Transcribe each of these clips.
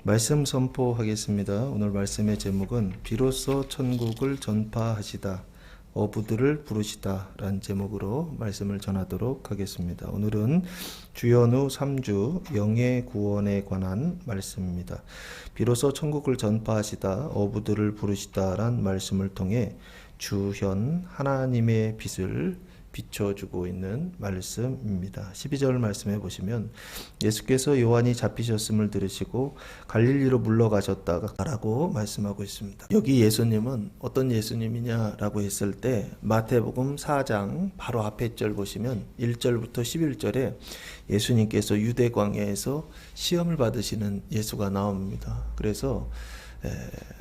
말씀 선포하겠습니다. 오늘 말씀의 제목은 비로소 천국을 전파하시다, 어부들을 부르시다 라는 제목으로 말씀을 전하도록 하겠습니다. 오늘은 주연후 3주 영의 구원에 관한 말씀입니다. 비로소 천국을 전파하시다, 어부들을 부르시다 라는 말씀을 통해 주현 하나님의 빛을 비춰주고 있는 말씀입니다. 12절 말씀해 보시면 예수께서 요한이 잡히셨음을 들으시고 갈릴리로 물러가셨다라고 말씀하고 있습니다. 여기 예수님은 어떤 예수님이냐라고 했을 때 마태복음 4장 바로 앞에 절 보시면 1절부터 11절에 예수님께서 유대 광야에서 시험을 받으시는 예수가 나옵니다. 그래서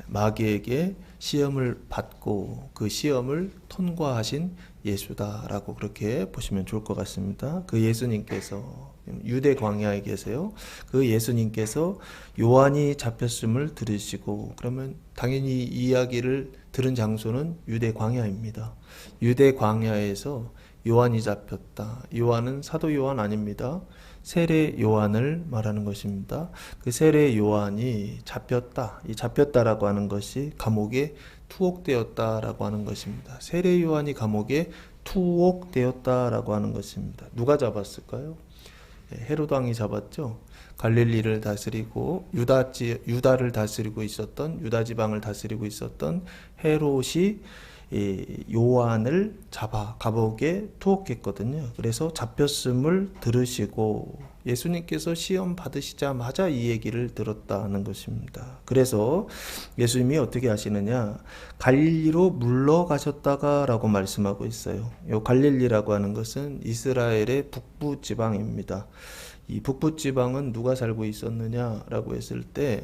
마귀에게 시험을 받고 그 시험을 통과하신 예수다라고 그렇게 보시면 좋을 것 같습니다. 그 예수님께서 유대 광야에 계세요. 그 예수님께서 요한이 잡혔음을 들으시고, 그러면 당연히 이 이야기를 들은 장소는 유대 광야입니다. 유대 광야에서 요한이 잡혔다. 요한은 사도 요한 아닙니다. 세례 요한을 말하는 것입니다. 그 세례 요한이 잡혔다. 이 잡혔다라고 하는 것이 감옥에 투옥되었다라고 하는 것입니다. 세례 요한이 감옥에 투옥되었다라고 하는 것입니다. 누가 잡았을까요? 헤롯 왕이 잡았죠. 갈릴리를 다스리고 유다를 다스리고 있었던, 유다 지방을 다스리고 있었던 헤롯이 요한을 잡아 감옥에 투옥했거든요. 그래서 잡혔음을 들으시고 예수님께서 시험 받으시자마자 이 얘기를 들었다는 것입니다. 그래서 예수님이 어떻게 하시느냐, 갈릴리로 물러가셨다가 라고 말씀하고 있어요. 이 갈릴리라고 하는 것은 이스라엘의 북부 지방입니다. 이 북부 지방은 누가 살고 있었느냐라고 했을 때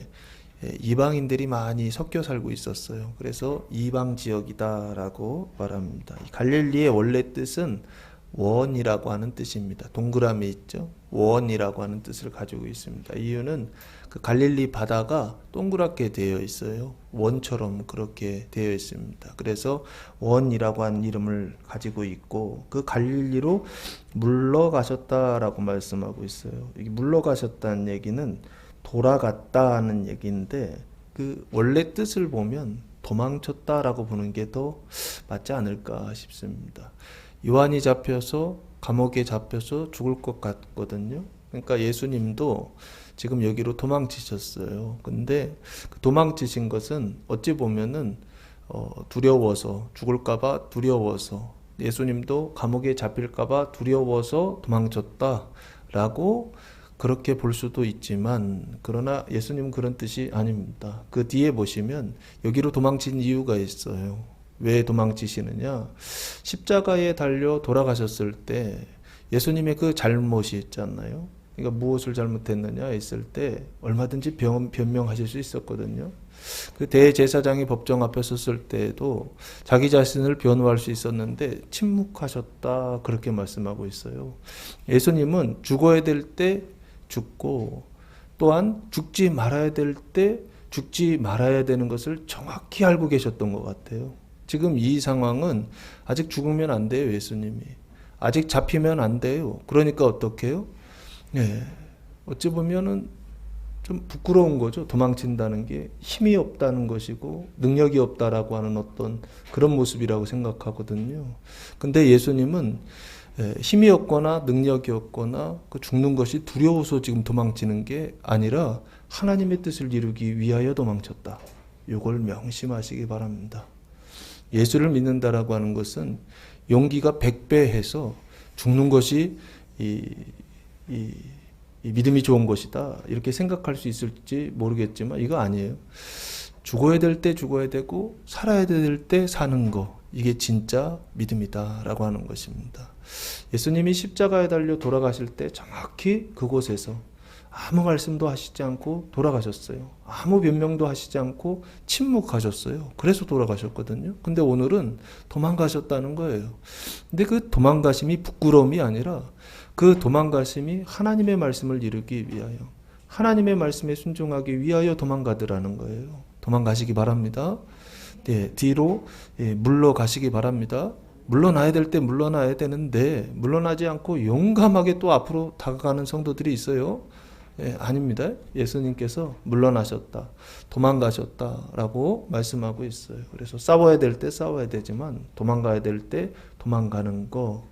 이방인들이 많이 섞여 살고 있었어요. 그래서 이방 지역이다라고 말합니다. 갈릴리의 원래 뜻은 원이라고 하는 뜻입니다. 동그라미 있죠? 원이라고 하는 뜻을 가지고 있습니다. 이유는 그 갈릴리 바다가 동그랗게 되어 있어요. 원처럼 그렇게 되어 있습니다. 그래서 원이라고 하는 이름을 가지고 있고, 그 갈릴리로 물러가셨다라고 말씀하고 있어요. 이게 물러가셨다는 얘기는 돌아갔다는 얘기인데, 그 원래 뜻을 보면 도망쳤다라고 보는 게 더 맞지 않을까 싶습니다. 요한이 잡혀서 감옥에 잡혀서 죽을 것 같거든요. 그러니까 예수님도 지금 여기로 도망치셨어요. 근데 그 도망치신 것은 어찌 보면은 두려워서, 죽을까봐 두려워서, 예수님도 감옥에 잡힐까봐 두려워서 도망쳤다라고 그렇게 볼 수도 있지만, 그러나 예수님은 그런 뜻이 아닙니다. 그 뒤에 보시면 여기로 도망친 이유가 있어요. 왜 도망치시느냐? 십자가에 달려 돌아가셨을 때 예수님의 그 잘못이 있잖아요. 그러니까 무엇을 잘못했느냐 했을 때 얼마든지 변명하실 수 있었거든요. 그 대제사장이 법정 앞에 섰을 때에도 자기 자신을 변호할 수 있었는데 침묵하셨다, 그렇게 말씀하고 있어요. 예수님은 죽어야 될 때 죽고, 또한 죽지 말아야 될 때 죽지 말아야 되는 것을 정확히 알고 계셨던 것 같아요. 지금 이 상황은 아직 죽으면 안 돼요. 예수님이 아직 잡히면 안 돼요. 그러니까 어떻게 해요? 어찌 보면은 좀 부끄러운 거죠. 도망친다는 게 힘이 없다는 것이고 능력이 없다라고 하는 어떤 그런 모습이라고 생각하거든요. 근데 예수님은 힘이 없거나 능력이 없거나 그 죽는 것이 두려워서 지금 도망치는 게 아니라 하나님의 뜻을 이루기 위하여 도망쳤다. 이걸 명심하시기 바랍니다. 예수를 믿는다라고 하는 것은 용기가 100배 해서 죽는 것이 이 믿음이 좋은 것이다, 이렇게 생각할 수 있을지 모르겠지만 이거 아니에요. 죽어야 될 때 죽어야 되고 살아야 될 때 사는 거, 이게 진짜 믿음이다라고 하는 것입니다. 예수님이 십자가에 달려 돌아가실 때 정확히 그곳에서 아무 말씀도 하시지 않고 돌아가셨어요. 아무 변명도 하시지 않고 침묵하셨어요. 그래서 돌아가셨거든요. 근데 오늘은 도망가셨다는 거예요. 근데 그 도망가심이 부끄러움이 아니라 그 도망가심이 하나님의 말씀을 이루기 위하여, 하나님의 말씀에 순종하기 위하여 도망가더라는 거예요. 도망가시기 바랍니다. 뒤로 물러가시기 바랍니다. 물러나야 될 때 물러나야 되는데 물러나지 않고 용감하게 또 앞으로 다가가는 성도들이 있어요. 아닙니다. 예수님께서 물러나셨다, 도망가셨다라고 말씀하고 있어요. 그래서 싸워야 될 때 싸워야 되지만 도망가야 될 때 도망가는 거,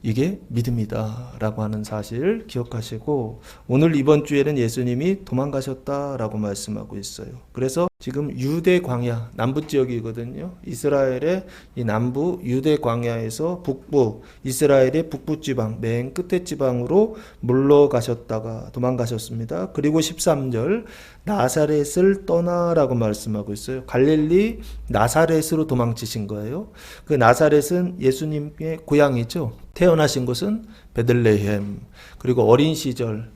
이게 믿음이다라고 하는 사실 기억하시고, 오늘 이번 주에는 예수님이 도망가셨다라고 말씀하고 있어요. 그래서 지금 유대 광야, 남부 지역이거든요. 이스라엘의 이 남부 유대 광야에서 북부, 이스라엘의 북부 지방, 맨 끝에 지방으로 물러가셨다가 도망가셨습니다. 그리고 13절, 나사렛을 떠나라고 말씀하고 있어요. 갈릴리 나사렛으로 도망치신 거예요. 그 나사렛은 예수님의 고향이죠. 태어나신 곳은 베들레헴, 그리고 어린 시절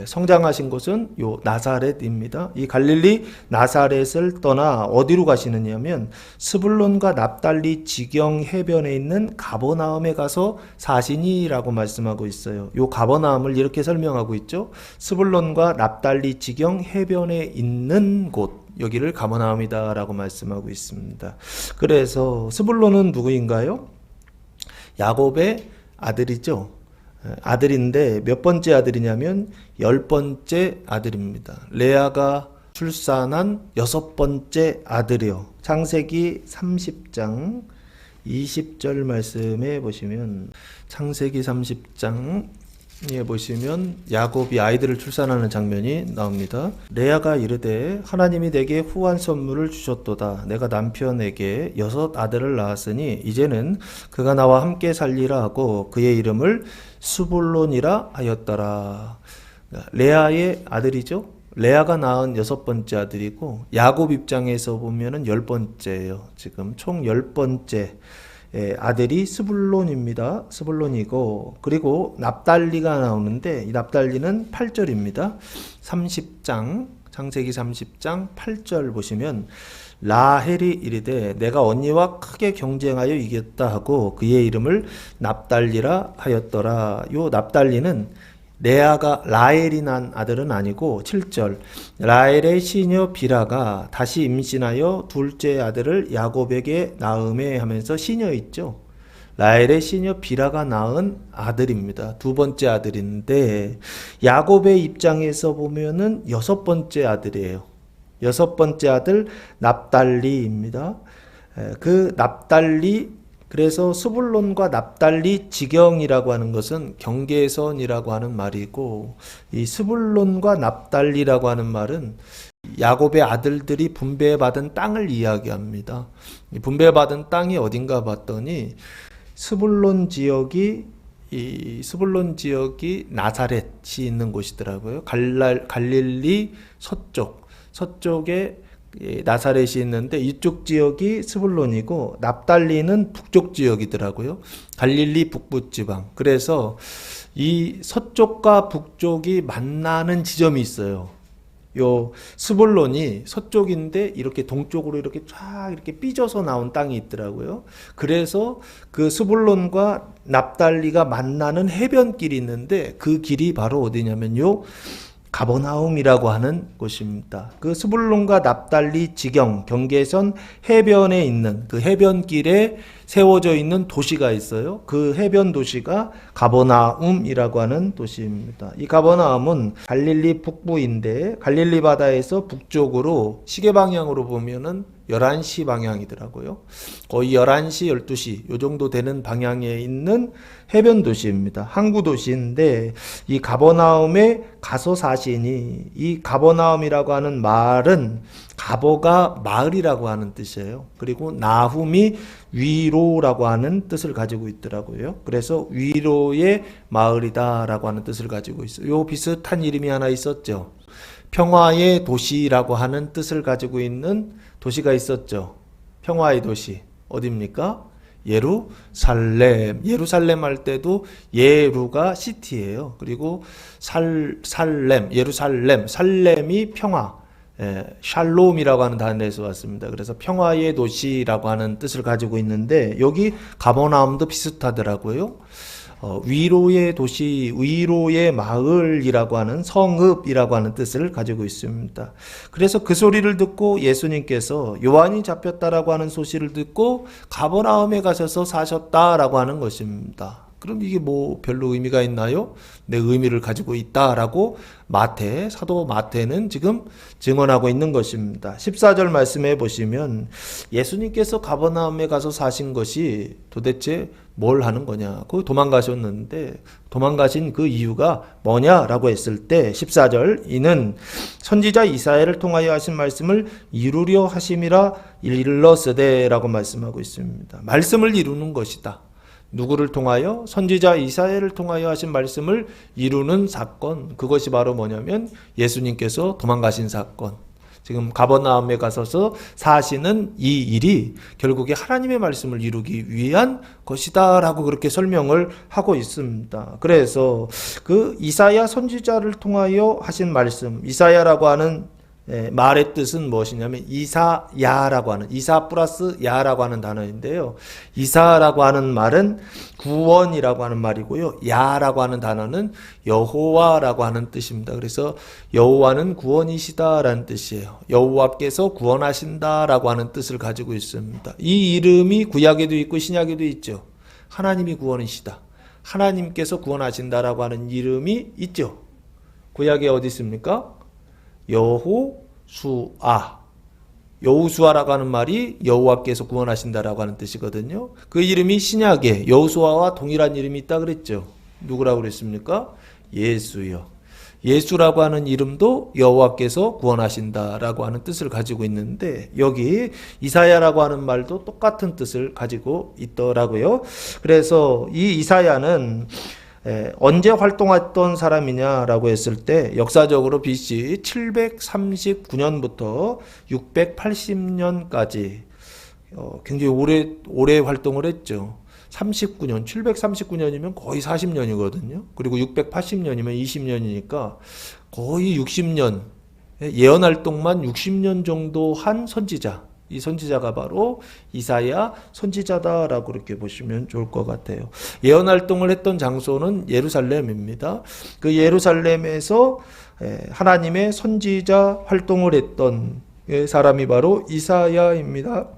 성장하신 곳은 요 나사렛입니다. 이 갈릴리 나사렛을 떠나 어디로 가시느냐면 스불론과 납달리 지경 해변에 있는 가버나움에 가서 사시니라고 말씀하고 있어요. 요 가버나움을 이렇게 설명하고 있죠. 스불론과 납달리 지경 해변에 있는 곳, 여기를 가버나움이다라고 말씀하고 있습니다. 그래서 스불론은 누구인가요? 야곱의 아들이죠. 아들인데 몇 번째 아들이냐면 10번째 아들입니다. 레아가 출산한 6번째 아들이요. 창세기 30장 20절 말씀에 보시면, 창세기 30장에 보시면 야곱이 아이들을 출산하는 장면이 나옵니다. 레아가 이르되 하나님이 내게 후한 선물을 주셨도다. 내가 남편에게 6 아들을 낳았으니 이제는 그가 나와 함께 살리라 하고 그의 이름을 스불론이라 하였더라. 레아의 아들이죠. 레아가 낳은 6번째 아들이고, 야곱 입장에서 보면은 10번째예요. 지금 총 10번째 아들이 스불론입니다. 스불론이고, 그리고 납달리가 나오는데 이 납달리는 8절입니다. 30장, 창세기 30장 8절 보시면, 라헬이 이르되 내가 언니와 크게 경쟁하여 이겼다 하고 그의 이름을 납달리라 하였더라. 요 납달리는 레아가 라헬이 난 아들은 아니고, 7절, 라헬의 시녀 비라가 다시 임신하여 둘째 아들을 야곱에게 낳음에 하면서 시녀 있죠. 라헬의 시녀 비라가 낳은 아들입니다. 2번째 아들인데 야곱의 입장에서 보면은 6번째 아들이에요. 6번째 아들 납달리입니다. 그 납달리, 그래서 스불론과 납달리 지경이라고 하는 것은 경계선이라고 하는 말이고, 이 스불론과 납달리라고 하는 말은 야곱의 아들들이 분배받은 땅을 이야기합니다. 이 분배받은 땅이 어딘가 봤더니 스불론 지역이 나사렛이 있는 곳이더라고요. 갈릴리 서쪽에 나사렛이 있는데 이쪽 지역이 스불론이고 납달리는 북쪽 지역이더라고요. 갈릴리 북부 지방. 그래서 이 서쪽과 북쪽이 만나는 지점이 있어요. 요 스불론이 서쪽인데 이렇게 동쪽으로 이렇게 쫙 이렇게 삐져서 나온 땅이 있더라고요. 그래서 그 스불론과 납달리가 만나는 해변길이 있는데 그 길이 바로 어디냐면요, 가버나움이라고 하는 곳입니다. 그 스불론과 납달리 지경 경계선 해변에 있는 그 해변길에 세워져 있는 도시가 있어요. 그 해변 도시가 가버나움이라고 하는 도시입니다. 이 가버나움은 갈릴리 북부인데 갈릴리 바다에서 북쪽으로 시계 방향으로 보면은 11시 방향이더라고요. 거의 11시, 12시 요 정도 되는 방향에 있는 해변 도시입니다. 항구 도시인데 이 가버나움에 가서 사시니, 이 가버나움이라고 하는 말은 가버가 마을이라고 하는 뜻이에요. 그리고 나훔이 위로라고 하는 뜻을 가지고 있더라고요. 그래서 위로의 마을이다라고 하는 뜻을 가지고 있어요. 요 비슷한 이름이 하나 있었죠. 평화의 도시라고 하는 뜻을 가지고 있는 도시가 있었죠. 평화의 도시 어디입니까? 예루살렘. 예루살렘 할 때도 예루가 시티예요. 그리고 예루살렘, 살렘이 평화, 샬롬이라고 하는 단어에서 왔습니다. 그래서 평화의 도시라고 하는 뜻을 가지고 있는데 여기 가버나움도 비슷하더라고요. 위로의 도시, 위로의 마을이라고 하는 성읍이라고 하는 뜻을 가지고 있습니다. 그래서 그 소리를 듣고 예수님께서 요한이 잡혔다라고 하는 소식을 듣고 가버나움에 가셔서 사셨다라고 하는 것입니다. 그럼 이게 뭐 별로 의미가 있나요? 내 의미를 가지고 있다라고 사도 마태는 지금 증언하고 있는 것입니다. 14절 말씀해 보시면 예수님께서 가버나움에 가서 사신 것이 도대체 뭘 하는 거냐? 거기 도망가셨는데 도망가신 그 이유가 뭐냐라고 했을 때 14절 이는 선지자 이사야를 통하여 하신 말씀을 이루려 하심이라 일러스되라고 말씀하고 있습니다. 말씀을 이루는 것이다. 누구를 통하여? 선지자 이사야를 통하여 하신 말씀을 이루는 사건. 그것이 바로 뭐냐면 예수님께서 도망가신 사건. 지금 가버나움에 가서서 사시는 이 일이 결국에 하나님의 말씀을 이루기 위한 것이다 라고 그렇게 설명을 하고 있습니다. 그래서 그 이사야 선지자를 통하여 하신 말씀, 이사야라고 하는 말의 뜻은 무엇이냐면 이사야라고 하는, 이사 플러스 야라고 하는 단어인데요. 이사라고 하는 말은 구원이라고 하는 말이고요. 야라고 하는 단어는 여호와라고 하는 뜻입니다. 그래서 여호와는 구원이시다라는 뜻이에요. 여호와께서 구원하신다라고 하는 뜻을 가지고 있습니다. 이 이름이 구약에도 있고 신약에도 있죠. 하나님이 구원이시다. 하나님께서 구원하신다라고 하는 이름이 있죠. 구약에 어디 있습니까? 여호수아. 여호수아라고 하는 말이 여호와께서 구원하신다라고 하는 뜻이거든요. 그 이름이 신약에 여호수아와 동일한 이름이 있다 그랬죠. 누구라고 그랬습니까? 예수요. 예수라고 하는 이름도 여호와께서 구원하신다라고 하는 뜻을 가지고 있는데 여기 이사야라고 하는 말도 똑같은 뜻을 가지고 있더라고요. 그래서 이 이사야는 언제 활동했던 사람이냐라고 했을 때 역사적으로 BC 739년부터 680년까지 굉장히 오래 활동을 했죠. 39년, 739년이면 거의 40년이거든요. 그리고 680년이면 20년이니까 거의 60년, 예언 활동만 60년 정도 한 선지자. 이 선지자가 바로 이사야 선지자다라고 그렇게 보시면 좋을 것 같아요. 예언 활동을 했던 장소는 예루살렘입니다. 그 예루살렘에서 하나님의 선지자 활동을 했던 사람이 바로 이사야입니다.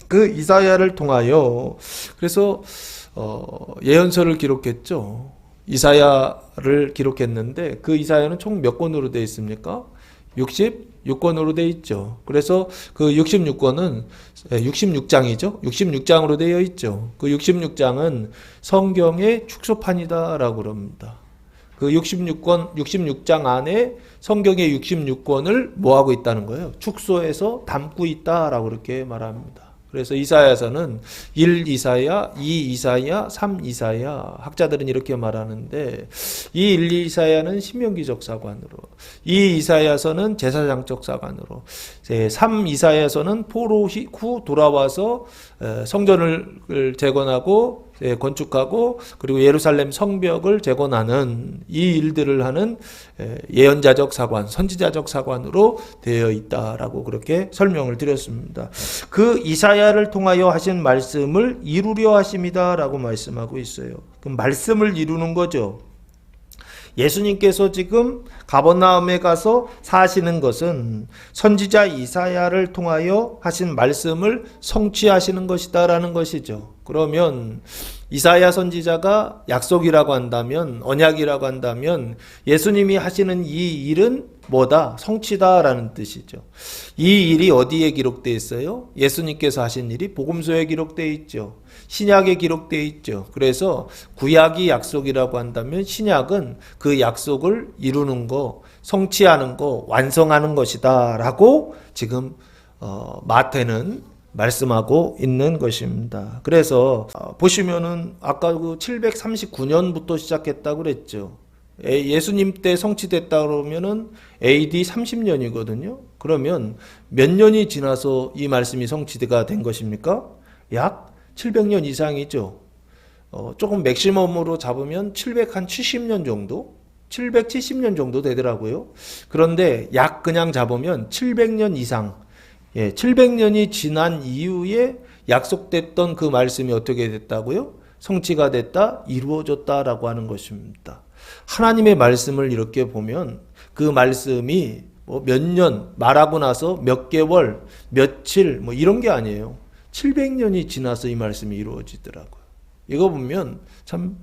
그 이사야를 통하여 그래서 예언서를 기록했죠. 이사야를 기록했는데 그 이사야는 총 몇 권으로 되어 있습니까? 66권으로 되어 있죠. 그래서 그 66권은 66장이죠. 66장으로 되어 있죠. 그 66장은 성경의 축소판이다라고 그럽니다. 그 66장 안에 성경의 66권을 뭐하고 있다는 거예요? 축소해서 담고 있다라고 그렇게 말합니다. 그래서 이사야서는 1 이사야, 2 이사야, 3 이사야 학자들은 이렇게 말하는데 이 1 이사야는 신명기적 사관으로, 2 이사야서는 제사장적 사관으로, 3 이사야서는 포로 후 돌아와서 성전을 재건하고 건축하고 그리고 예루살렘 성벽을 재건하는 이 일들을 하는 예언자적 사관, 선지자적 사관으로 되어 있다라고 그렇게 설명을 드렸습니다. 그 이사야를 통하여 하신 말씀을 이루려 하심이다라고 말씀하고 있어요. 그럼 말씀을 이루는 거죠. 예수님께서 지금 가버나움에 가서 사시는 것은 선지자 이사야를 통하여 하신 말씀을 성취하시는 것이다라는 것이죠. 그러면 이사야 선지자가 약속이라고 한다면, 언약이라고 한다면 예수님이 하시는 이 일은 뭐다? 성취다라는 뜻이죠. 이 일이 어디에 기록되어 있어요? 예수님께서 하신 일이 복음서에 기록되어 있죠. 신약에 기록되어 있죠. 그래서 구약이 약속이라고 한다면 신약은 그 약속을 이루는 거, 성취하는 거, 완성하는 것이다 라고 지금 마태는 말씀하고 있는 것입니다. 그래서 보시면은 아까 그 739년부터 시작했다고 그랬죠. 예수님 때 성취됐다 그러면은 AD 30년이거든요. 그러면 몇 년이 지나서 이 말씀이 성취가 된 것입니까? 약 700년 이상이죠. 조금 맥시멈으로 잡으면 770년 정도? 770년 정도 되더라고요. 그런데 약 그냥 잡으면 700년 이상, 700년이 지난 이후에 약속됐던 그 말씀이 어떻게 됐다고요? 성취가 됐다, 이루어졌다라고 하는 것입니다. 하나님의 말씀을 이렇게 보면 그 말씀이 몇 년 말하고 나서 몇 개월, 며칠 이런 게 아니에요. 700년이 지나서 이 말씀이 이루어지더라고요. 이거 보면 참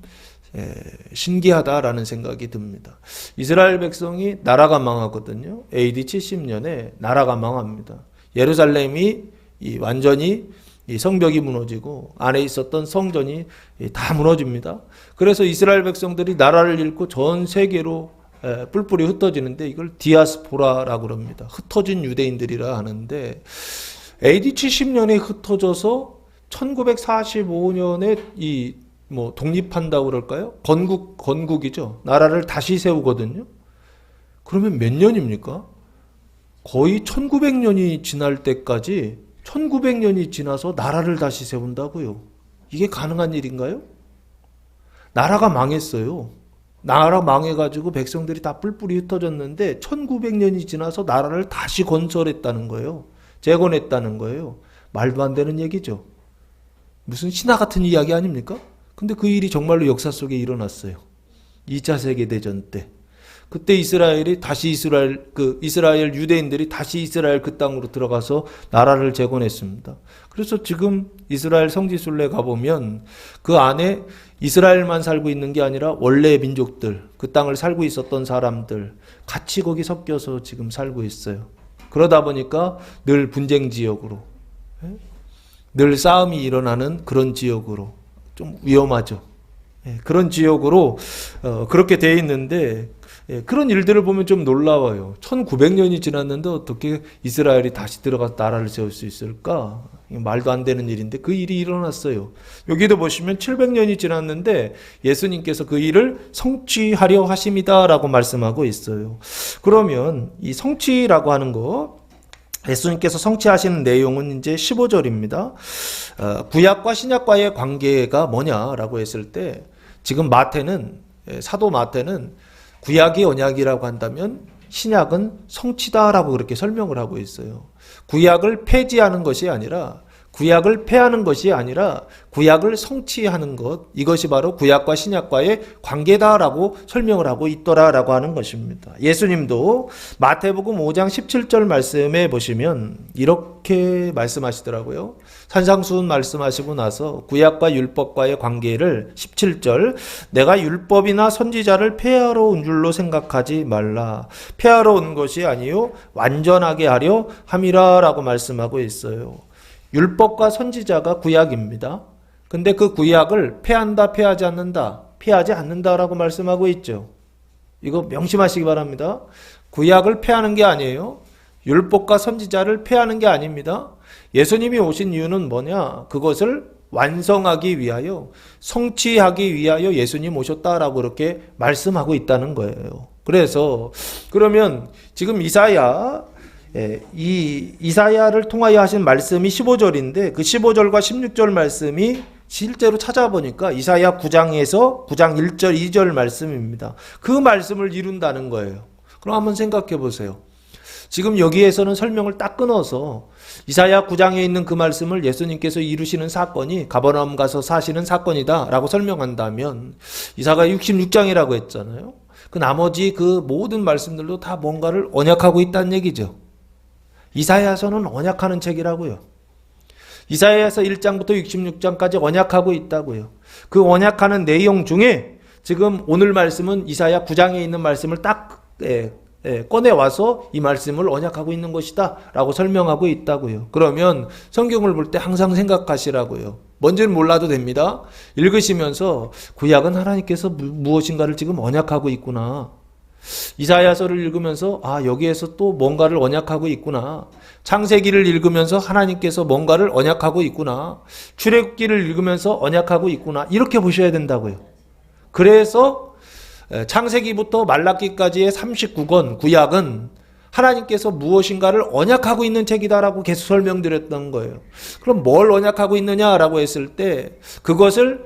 신기하다라는 생각이 듭니다. 이스라엘 백성이 나라가 망하거든요. AD 70년에 나라가 망합니다. 예루살렘이 완전히 이 성벽이 무너지고 안에 있었던 성전이 다 무너집니다. 그래서 이스라엘 백성들이 나라를 잃고 전 세계로 뿔뿔이 흩어지는데 이걸 디아스포라라고 그럽니다. 흩어진 유대인들이라 하는데 AD 70년에 흩어져서 1945년에 독립한다고 그럴까요? 건국이죠. 나라를 다시 세우거든요. 그러면 몇 년입니까? 거의 1900년이 지날 때까지 1900년이 지나서 나라를 다시 세운다고요. 이게 가능한 일인가요? 나라가 망했어요. 나라 망해가지고 백성들이 다 뿔뿔이 흩어졌는데 1900년이 지나서 나라를 다시 건설했다는 거예요. 재건했다는 거예요. 말도 안 되는 얘기죠. 무슨 신화 같은 이야기 아닙니까? 근데 그 일이 정말로 역사 속에 일어났어요. 2차 세계대전 때. 그때 이스라엘 유대인들이 다시 이스라엘 그 땅으로 들어가서 나라를 재건했습니다. 그래서 지금 이스라엘 성지순례 가보면 그 안에 이스라엘만 살고 있는 게 아니라 원래 민족들, 그 땅을 살고 있었던 사람들 같이 거기 섞여서 지금 살고 있어요. 그러다 보니까 늘 분쟁 지역으로, 늘 싸움이 일어나는 그런 지역으로 좀 위험하죠. 그런 지역으로 그렇게 돼 있는데 그런 일들을 보면 좀 놀라워요. 1900년이 지났는데 어떻게 이스라엘이 다시 들어가서 나라를 세울 수 있을까? 말도 안 되는 일인데 그 일이 일어났어요. 여기도 보시면 700년이 지났는데 예수님께서 그 일을 성취하려 하심이다라고 말씀하고 있어요. 그러면 이 성취라고 하는 거 예수님께서 성취하시는 내용은 이제 15절입니다. 구약과 신약과의 관계가 뭐냐라고 했을 때 지금 사도 마태는 구약이 언약이라고 한다면 신약은 성취다라고 그렇게 설명을 하고 있어요. 구약을 폐지하는 것이 아니라 구약을 폐하는 것이 아니라 구약을 성취하는 것, 이것이 바로 구약과 신약과의 관계다라고 설명을 하고 있더라라고 하는 것입니다. 예수님도 마태복음 5장 17절 말씀에 보시면 이렇게 말씀하시더라고요. 산상수훈 말씀하시고 나서 구약과 율법과의 관계를 17절 내가 율법이나 선지자를 폐하러 온 줄로 생각하지 말라. 폐하러 온 것이 아니요 완전하게 하려 함이라라고 말씀하고 있어요. 율법과 선지자가 구약입니다. 근데 그 구약을 폐한다, 폐하지 않는다라고 말씀하고 있죠. 이거 명심하시기 바랍니다. 구약을 폐하는 게 아니에요. 율법과 선지자를 폐하는 게 아닙니다. 예수님이 오신 이유는 뭐냐? 그것을 완성하기 위하여, 성취하기 위하여 예수님 오셨다라고 그렇게 말씀하고 있다는 거예요. 그래서 그러면 지금 이사야를 통하여 하신 말씀이 15절인데 그 15절과 16절 말씀이 실제로 찾아보니까 이사야 9장에서 9장 1절 2절 말씀입니다. 그 말씀을 이룬다는 거예요. 그럼 한번 생각해 보세요. 지금 여기에서는 설명을 딱 끊어서 이사야 9장에 있는 그 말씀을 예수님께서 이루시는 사건이 가버나움 가서 사시는 사건이다 라고 설명한다면 이사야 66장이라고 했잖아요. 그 나머지 그 모든 말씀들도 다 뭔가를 언약하고 있다는 얘기죠. 이사야서는 언약하는 책이라고요. 이사야서 1장부터 66장까지 언약하고 있다고요. 그 언약하는 내용 중에 지금 오늘 말씀은 이사야 9장에 있는 말씀을 딱 꺼내와서 이 말씀을 언약하고 있는 것이다 라고 설명하고 있다고요. 그러면 성경을 볼 때 항상 생각하시라고요. 뭔지는 몰라도 됩니다. 읽으시면서 구약은 하나님께서 무엇인가를 지금 언약하고 있구나. 이사야서를 읽으면서 여기에서 또 뭔가를 언약하고 있구나. 창세기를 읽으면서 하나님께서 뭔가를 언약하고 있구나. 출애굽기를 읽으면서 언약하고 있구나. 이렇게 보셔야 된다고요. 그래서 창세기부터 말라기까지의 39권 구약은 하나님께서 무엇인가를 언약하고 있는 책이다라고 계속 설명드렸던 거예요. 그럼 뭘 언약하고 있느냐라고 했을 때 그것을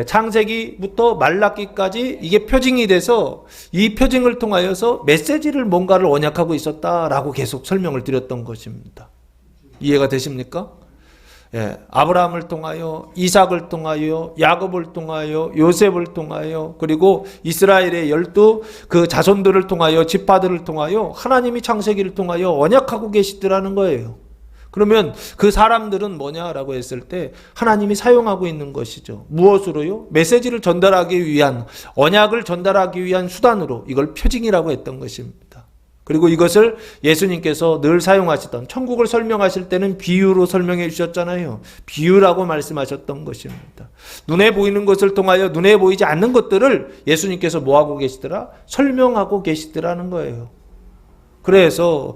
창세기부터 말라기까지 이게 표징이 돼서 이 표징을 통하여서 메시지를 뭔가를 언약하고 있었다라고 계속 설명을 드렸던 것입니다. 이해가 되십니까? 아브라함을 통하여, 이삭을 통하여, 야곱을 통하여, 요셉을 통하여, 그리고 이스라엘의 12 그 자손들을 통하여, 지파들을 통하여 하나님이 창세기를 통하여 언약하고 계시더라는 거예요. 그러면 그 사람들은 뭐냐라고 했을 때 하나님이 사용하고 있는 것이죠. 무엇으로요? 메시지를 전달하기 위한, 언약을 전달하기 위한 수단으로 이걸 표징이라고 했던 것입니다. 그리고 이것을 예수님께서 늘 사용하시던, 천국을 설명하실 때는 비유로 설명해 주셨잖아요. 비유라고 말씀하셨던 것입니다. 눈에 보이는 것을 통하여 눈에 보이지 않는 것들을 예수님께서 뭐하고 계시더라? 설명하고 계시더라는 거예요. 그래서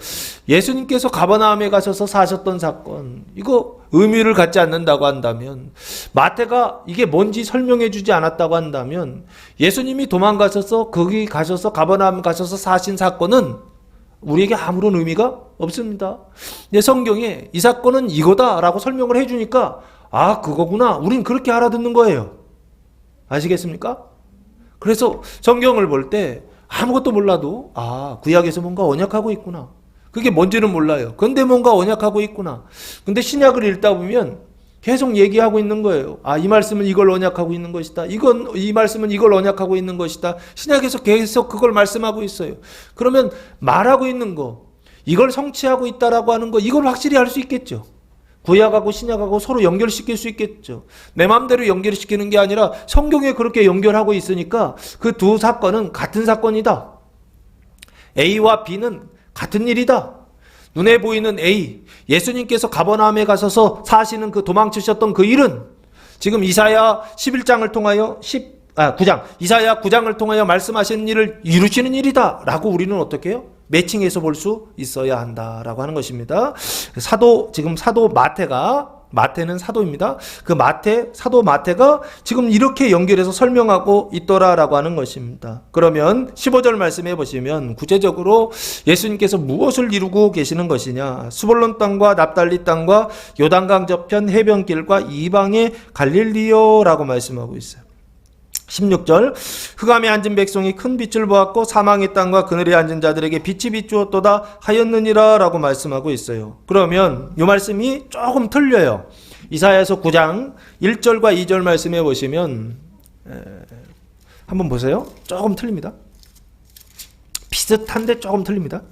예수님께서 가버나움에 가셔서 사셨던 사건, 이거 의미를 갖지 않는다고 한다면, 마태가 이게 뭔지 설명해 주지 않았다고 한다면, 예수님이 도망가셔서 거기 가셔서 가버나움 가셔서 사신 사건은 우리에게 아무런 의미가 없습니다. 근데 성경에 이 사건은 이거다라고 설명을 해주니까 아, 그거구나, 우린 그렇게 알아듣는 거예요. 아시겠습니까? 그래서 성경을 볼 때 아무것도 몰라도 아, 구약에서 뭔가 언약하고 있구나. 그게 뭔지는 몰라요. 근데 뭔가 언약하고 있구나. 근데 신약을 읽다 보면 계속 얘기하고 있는 거예요. 아, 이 말씀은 이걸 언약하고 있는 것이다. 이 말씀은 이걸 언약하고 있는 것이다. 신약에서 계속 그걸 말씀하고 있어요. 그러면 말하고 있는 거, 이걸 성취하고 있다라고 하는 거, 이걸 확실히 알 수 있겠죠. 구약하고 신약하고 서로 연결시킬 수 있겠죠. 내 마음대로 연결시키는 게 아니라 성경에 그렇게 연결하고 있으니까 그 두 사건은 같은 사건이다. A와 B는 같은 일이다. 눈에 보이는 A, 예수님께서 가버나움에 가셔서 사시는 그 도망치셨던 그 일은 지금 이사야 11장을 통하여 9장, 이사야 9장을 통하여 말씀하신 일을 이루시는 일이다 라고 우리는 어떻게 해요? 매칭해서 볼 수 있어야 한다라고 하는 것입니다. 지금 사도 마태는 사도입니다. 그 사도 마태가 지금 이렇게 연결해서 설명하고 있더라라고 하는 것입니다. 그러면 15절 말씀해 보시면 구체적으로 예수님께서 무엇을 이루고 계시는 것이냐? 스불론 땅과 납달리 땅과 요단강 저편 해변길과 이방의 갈릴리요라고 말씀하고 있어요. 16절, 흑암에 앉은 백성이 큰 빛을 보았고 사망의 땅과 그늘에 앉은 자들에게 빛이 비추었도다 하였느니라 라고 말씀하고 있어요. 그러면 이 말씀이 조금 틀려요. 이사야서 9장 1절과 2절 말씀해 보시면 한번 보세요. 조금 틀립니다. 비슷한데 조금 틀립니다.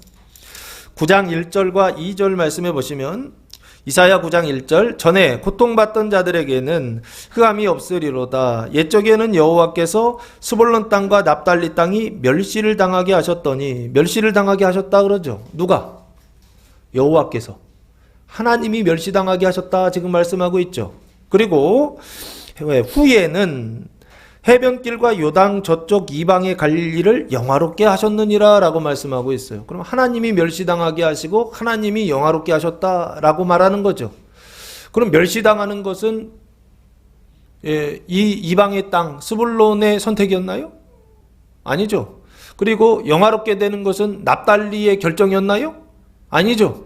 9장 1절과 2절 말씀해 보시면 이사야 9장 1절, 전에 고통받던 자들에게는 흑암이 없으리로다. 옛적에는 여호와께서 스불론 땅과 납달리 땅이 멸시를 당하게 하셨더니, 멸시를 당하게 하셨다 그러죠. 누가? 여호와께서. 하나님이 멸시당하게 하셨다 지금 말씀하고 있죠. 그리고 후에는 해변길과 요당 저쪽 이방의 갈릴리를 영화롭게 하셨느니라 라고 말씀하고 있어요. 그럼 하나님이 멸시당하게 하시고 하나님이 영화롭게 하셨다라고 말하는 거죠. 그럼 멸시당하는 것은 이 이방의 땅 스불론의 선택이었나요? 아니죠. 그리고 영화롭게 되는 것은 납달리의 결정이었나요? 아니죠.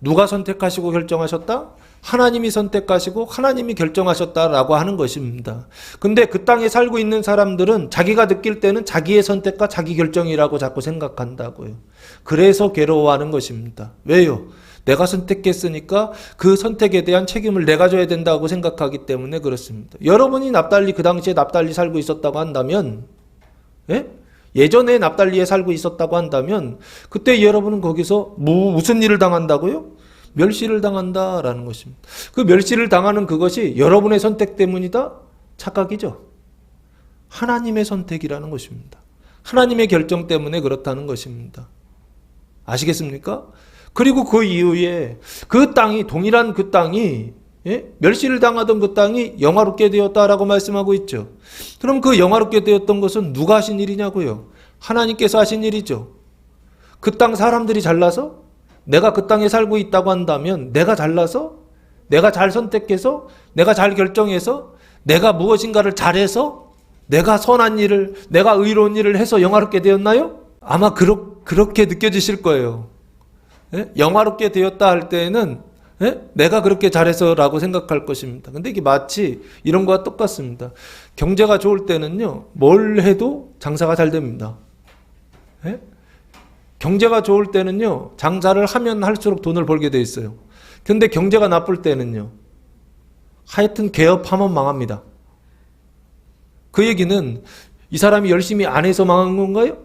누가 선택하시고 결정하셨다? 하나님이 선택하시고 하나님이 결정하셨다라고 하는 것입니다. 근데 그 땅에 살고 있는 사람들은 자기가 느낄 때는 자기의 선택과 자기 결정이라고 자꾸 생각한다고요. 그래서 괴로워하는 것입니다. 왜요? 내가 선택했으니까 그 선택에 대한 책임을 내가 져야 된다고 생각하기 때문에 그렇습니다. 여러분이 그 당시에 납달리 살고 있었다고 한다면, 예전에 납달리에 살고 있었다고 한다면 그때 여러분은 거기서 무슨 일을 당한다고요? 멸시를 당한다라는 것입니다. 그 멸시를 당하는 그것이 여러분의 선택 때문이다? 착각이죠. 하나님의 선택이라는 것입니다. 하나님의 결정 때문에 그렇다는 것입니다. 아시겠습니까? 그리고 그 이후에 그 땅이, 동일한 그 땅이, 멸시를 당하던 그 땅이 영화롭게 되었다라고 말씀하고 있죠. 그럼 그 영화롭게 되었던 것은 누가 하신 일이냐고요? 하나님께서 하신 일이죠. 그 땅 사람들이 잘나서, 내가 그 땅에 살고 있다고 한다면 내가 잘나서, 내가 잘 선택해서, 내가 잘 결정해서, 내가 무엇인가를 잘해서, 내가 선한 일을, 내가 의로운 일을 해서 영화롭게 되었나요? 아마 그렇게 느껴지실 거예요. 영화롭게 되었다 할 때에는 내가 그렇게 잘해서라고 생각할 것입니다. 근데 이게 마치 이런 거와 똑같습니다. 경제가 좋을 때는요, 뭘 해도 장사가 잘 됩니다. 경제가 좋을 때는요, 장사를 하면 할수록 돈을 벌게 돼 있어요. 근데 경제가 나쁠 때는요, 하여튼 개업하면 망합니다. 그 얘기는 이 사람이 열심히 안 해서 망한 건가요?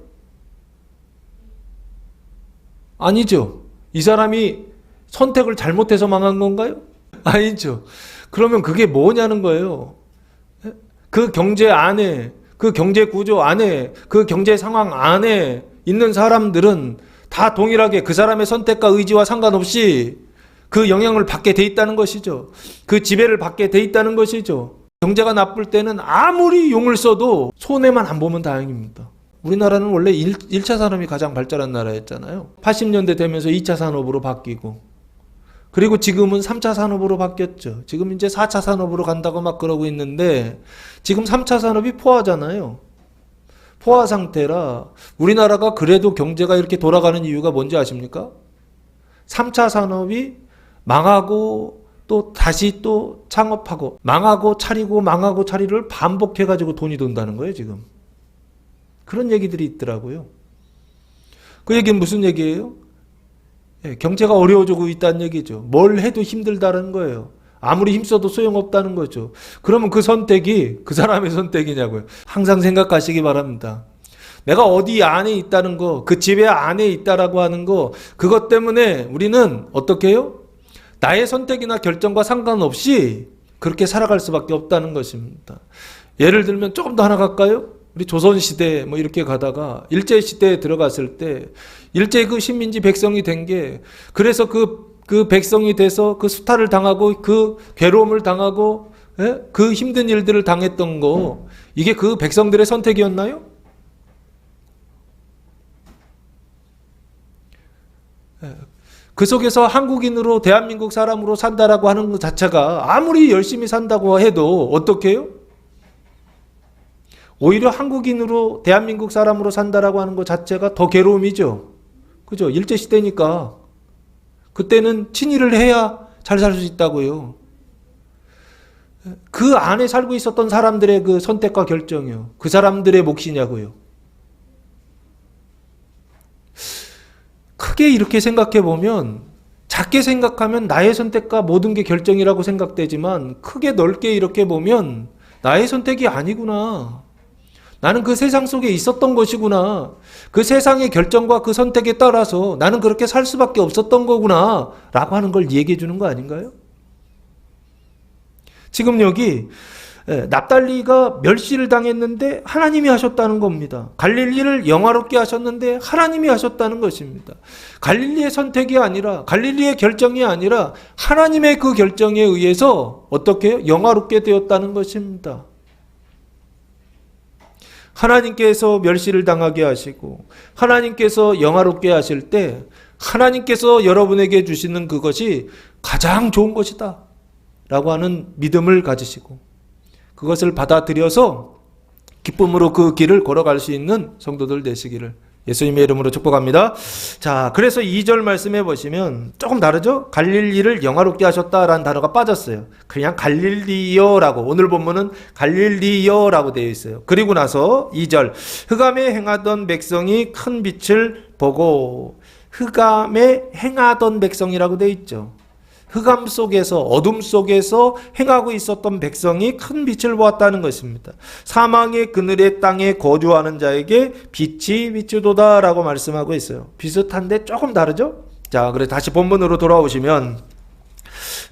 아니죠. 이 사람이 선택을 잘못해서 망한 건가요? 아니죠. 그러면 그게 뭐냐는 거예요. 그 경제 안에, 그 경제 구조 안에, 그 경제 상황 안에 있는 사람들은 다 동일하게 그 사람의 선택과 의지와 상관없이 그 영향을 받게 돼 있다는 것이죠. 그 지배를 받게 돼 있다는 것이죠. 경제가 나쁠 때는 아무리 용을 써도 손해만 안 보면 다행입니다. 우리나라는 원래 1차 산업이 가장 발달한 나라였잖아요. 80년대 되면서 2차 산업으로 바뀌고, 그리고 지금은 3차 산업으로 바뀌었죠. 지금 이제 4차 산업으로 간다고 막 그러고 있는데, 지금 3차 산업이 포화잖아요. 포화 상태라 우리나라가 그래도 경제가 이렇게 돌아가는 이유가 뭔지 아십니까? 3차 산업이 망하고 또 다시 또 창업하고, 망하고 차리고 망하고 차리를 반복해가지고 돈이 돈다는 거예요, 지금. 그런 얘기들이 있더라고요. 그 얘기는 무슨 얘기예요? 경제가 어려워지고 있다는 얘기죠. 뭘 해도 힘들다는 거예요. 아무리 힘써도 소용없다는 거죠. 그러면 그 선택이 그 사람의 선택이냐고요. 항상 생각하시기 바랍니다. 내가 어디 안에 있다는 거, 그 지배 안에 있다라고 하는 거, 그것 때문에 우리는 어떻게 해요? 나의 선택이나 결정과 상관없이 그렇게 살아갈 수밖에 없다는 것입니다. 예를 들면 조금 더 하나 갈까요? 우리 조선시대 뭐 이렇게 가다가 일제시대에 들어갔을 때, 일제 그 식민지 백성이 된 게, 그래서 그 백성이 돼서 그 수탈을 당하고 그 괴로움을 당하고, 그 힘든 일들을 당했던 거, 이게 그 백성들의 선택이었나요? 그 속에서 한국인으로 대한민국 사람으로 산다라고 하는 것 자체가 아무리 열심히 산다고 해도 어떻게 해요? 오히려 한국인으로 대한민국 사람으로 산다라고 하는 것 자체가 더 괴로움이죠. 그죠? 일제시대니까. 그때는 친일을 해야 잘 살 수 있다고요. 그 안에 살고 있었던 사람들의 그 선택과 결정이요. 그 사람들의 몫이냐고요. 크게 이렇게 생각해 보면, 작게 생각하면 나의 선택과 모든 게 결정이라고 생각되지만, 크게 넓게 이렇게 보면 나의 선택이 아니구나. 나는 그 세상 속에 있었던 것이구나. 그 세상의 결정과 그 선택에 따라서 나는 그렇게 살 수밖에 없었던 거구나 라고 하는 걸 얘기해 주는 거 아닌가요? 지금 여기 납달리가 멸시를 당했는데 하나님이 하셨다는 겁니다. 갈릴리를 영화롭게 하셨는데 하나님이 하셨다는 것입니다. 갈릴리의 선택이 아니라, 갈릴리의 결정이 아니라 하나님의 그 결정에 의해서 어떻게 해요? 영화롭게 되었다는 것입니다. 하나님께서 멸시를 당하게 하시고 하나님께서 영화롭게 하실 때 하나님께서 여러분에게 주시는 그것이 가장 좋은 것이다 라고 하는 믿음을 가지시고 그것을 받아들여서 기쁨으로 그 길을 걸어갈 수 있는 성도들 되시기를 예수님의 이름으로 축복합니다. 자, 그래서 2절 말씀해 보시면 조금 다르죠? 갈릴리를 영화롭게 하셨다라는 단어가 빠졌어요. 그냥 갈릴리여라고, 오늘 본문은 갈릴리여라고 되어 있어요. 그리고 나서 2절, 흑암에 행하던 백성이 큰 빛을 보고, 흑암에 행하던 백성이라고 되어 있죠. 흑암 속에서, 어둠 속에서 행하고 있었던 백성이 큰 빛을 보았다는 것입니다. 사망의 그늘의 땅에 거주하는 자에게 빛이 비추도다 라고 말씀하고 있어요. 비슷한데 조금 다르죠? 자, 그래 다시 본문으로 돌아오시면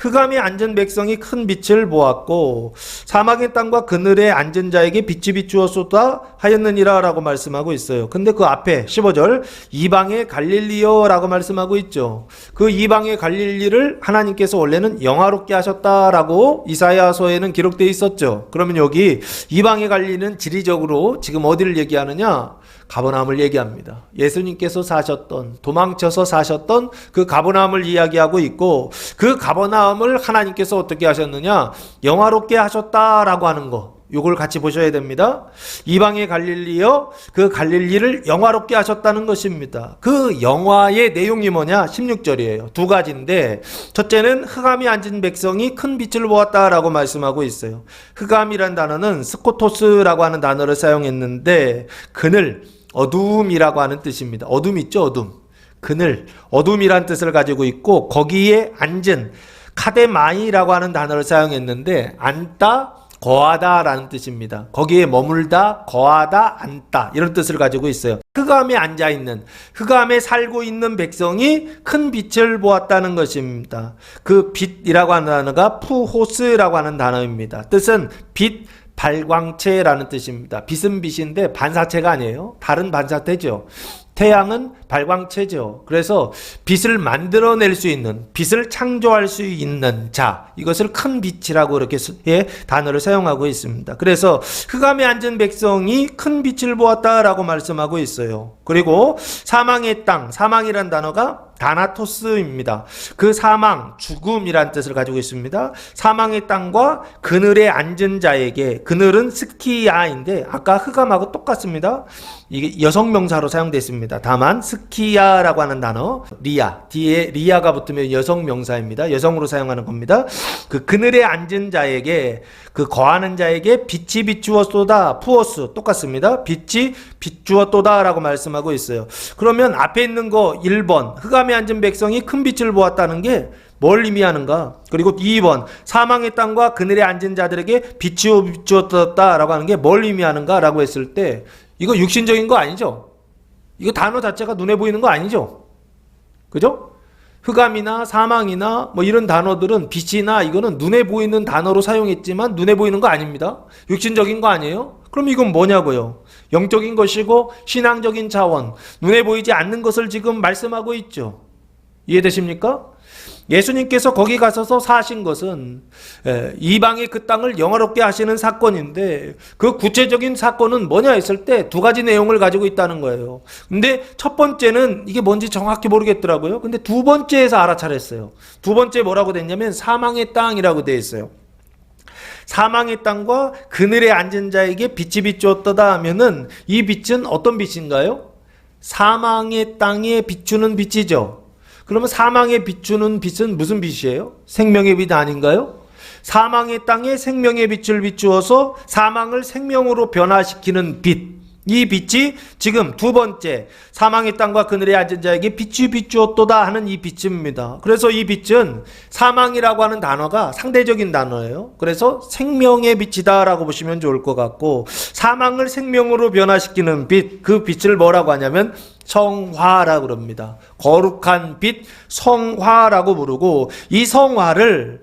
흑암에 앉은 백성이 큰 빛을 보았고 사막의 땅과 그늘에 앉은 자에게 빛이 비추었소다 하였느니라 라고 말씀하고 있어요. 근데 그 앞에 15절 이방의 갈릴리여 라고 말씀하고 있죠. 그 이방의 갈릴리를 하나님께서 원래는 영화롭게 하셨다라고 이사야서에는 기록되어 있었죠. 그러면 여기 이방의 갈릴리는 지리적으로 지금 어디를 얘기하느냐? 가버나움을 얘기합니다. 예수님께서 사셨던, 도망쳐서 사셨던 그 가버나움을 이야기하고 있고 그 가버나움을 하나님께서 어떻게 하셨느냐? 영화롭게 하셨다라고 하는 거. 이걸 같이 보셔야 됩니다. 이방의 갈릴리여, 그 갈릴리를 영화롭게 하셨다는 것입니다. 그 영화의 내용이 뭐냐? 16절이에요. 두 가지인데 첫째는 흑암이 앉은 백성이 큰 빛을 보았다라고 말씀하고 있어요. 흑암이란 단어는 스코토스라고 하는 단어를 사용했는데 그늘, 어둠이라고 하는 뜻입니다. 어둠 있죠? 어둠. 그늘, 어둠이란 뜻을 가지고 있고 거기에 앉은 카데마이라고 하는 단어를 사용했는데 앉다, 거하다라는 뜻입니다. 거기에 머물다, 거하다, 앉다 이런 뜻을 가지고 있어요. 흑암에 앉아있는, 흑암에 살고 있는 백성이 큰 빛을 보았다는 것입니다. 그 빛이라고 하는 단어가 푸호스라고 하는 단어입니다. 뜻은 빛, 발광체라는 뜻입니다. 빛은 빛인데 반사체가 아니에요. 다른 반사체죠. 태양은 발광체죠. 그래서 빛을 만들어낼 수 있는, 빛을 창조할 수 있는 자, 이것을 큰 빛이라고 이렇게 단어를 사용하고 있습니다. 그래서 흑암에 앉은 백성이 큰 빛을 보았다라고 말씀하고 있어요. 그리고 사망의 땅, 사망이란 단어가 다나토스입니다. 그 사망, 죽음이란 뜻을 가지고 있습니다. 사망의 땅과 그늘에 앉은 자에게, 그늘은 스키야인데 아까 흑암하고 똑같습니다. 이게 여성 명사로 사용됐습니다. 다만 스키야라고 하는 단어, 리아, 뒤에 리아가 붙으면 여성 명사입니다. 여성으로 사용하는 겁니다. 그 그늘에 앉은 자에게, 그 거하는 자에게 빛이 비추었도다, 푸어스 똑같습니다. 빛이 비추었도다 라고 말씀하고 있어요. 그러면 앞에 있는 거 1번 흑암에 앉은 백성이 큰 빛을 보았다는 게 뭘 의미하는가? 그리고 2번 사망의 땅과 그늘에 앉은 자들에게 빛이 비추었다 라고 하는 게 뭘 의미하는가? 라고 했을 때 이거 육신적인 거 아니죠? 이거 단어 자체가 눈에 보이는 거 아니죠? 그죠? 흑암이나 사망이나 뭐 이런 단어들은 빛이나 이거는 눈에 보이는 단어로 사용했지만 눈에 보이는 거 아닙니다. 육신적인 거 아니에요? 그럼 이건 뭐냐고요? 영적인 것이고 신앙적인 차원, 눈에 보이지 않는 것을 지금 말씀하고 있죠. 이해되십니까? 예수님께서 거기 가셔서 사신 것은 이방의 그 땅을 영화롭게 하시는 사건인데 그 구체적인 사건은 뭐냐 했을 때 두 가지 내용을 가지고 있다는 거예요. 근데 첫 번째는 이게 뭔지 정확히 모르겠더라고요. 근데 두 번째에서 알아차렸어요. 두 번째 뭐라고 됐냐면 사망의 땅이라고 되어 있어요. 사망의 땅과 그늘에 앉은 자에게 빛이 비추었다 하면은 이 빛은 어떤 빛인가요? 사망의 땅에 비추는 빛이죠. 그러면 사망에 비추는 빛은 무슨 빛이에요? 생명의 빛 아닌가요? 사망의 땅에 생명의 빛을 비추어서 사망을 생명으로 변화시키는 빛. 이 빛이 지금 두 번째 사망의 땅과 그늘에 앉은 자에게 빛이 비추었도다 하는 이 빛입니다. 그래서 이 빛은 사망이라고 하는 단어가 상대적인 단어예요. 그래서 생명의 빛이다 라고 보시면 좋을 것 같고, 사망을 생명으로 변화시키는 빛, 그 빛을 뭐라고 하냐면 성화라고 그럽니다. 거룩한 빛, 성화라고 부르고, 이 성화를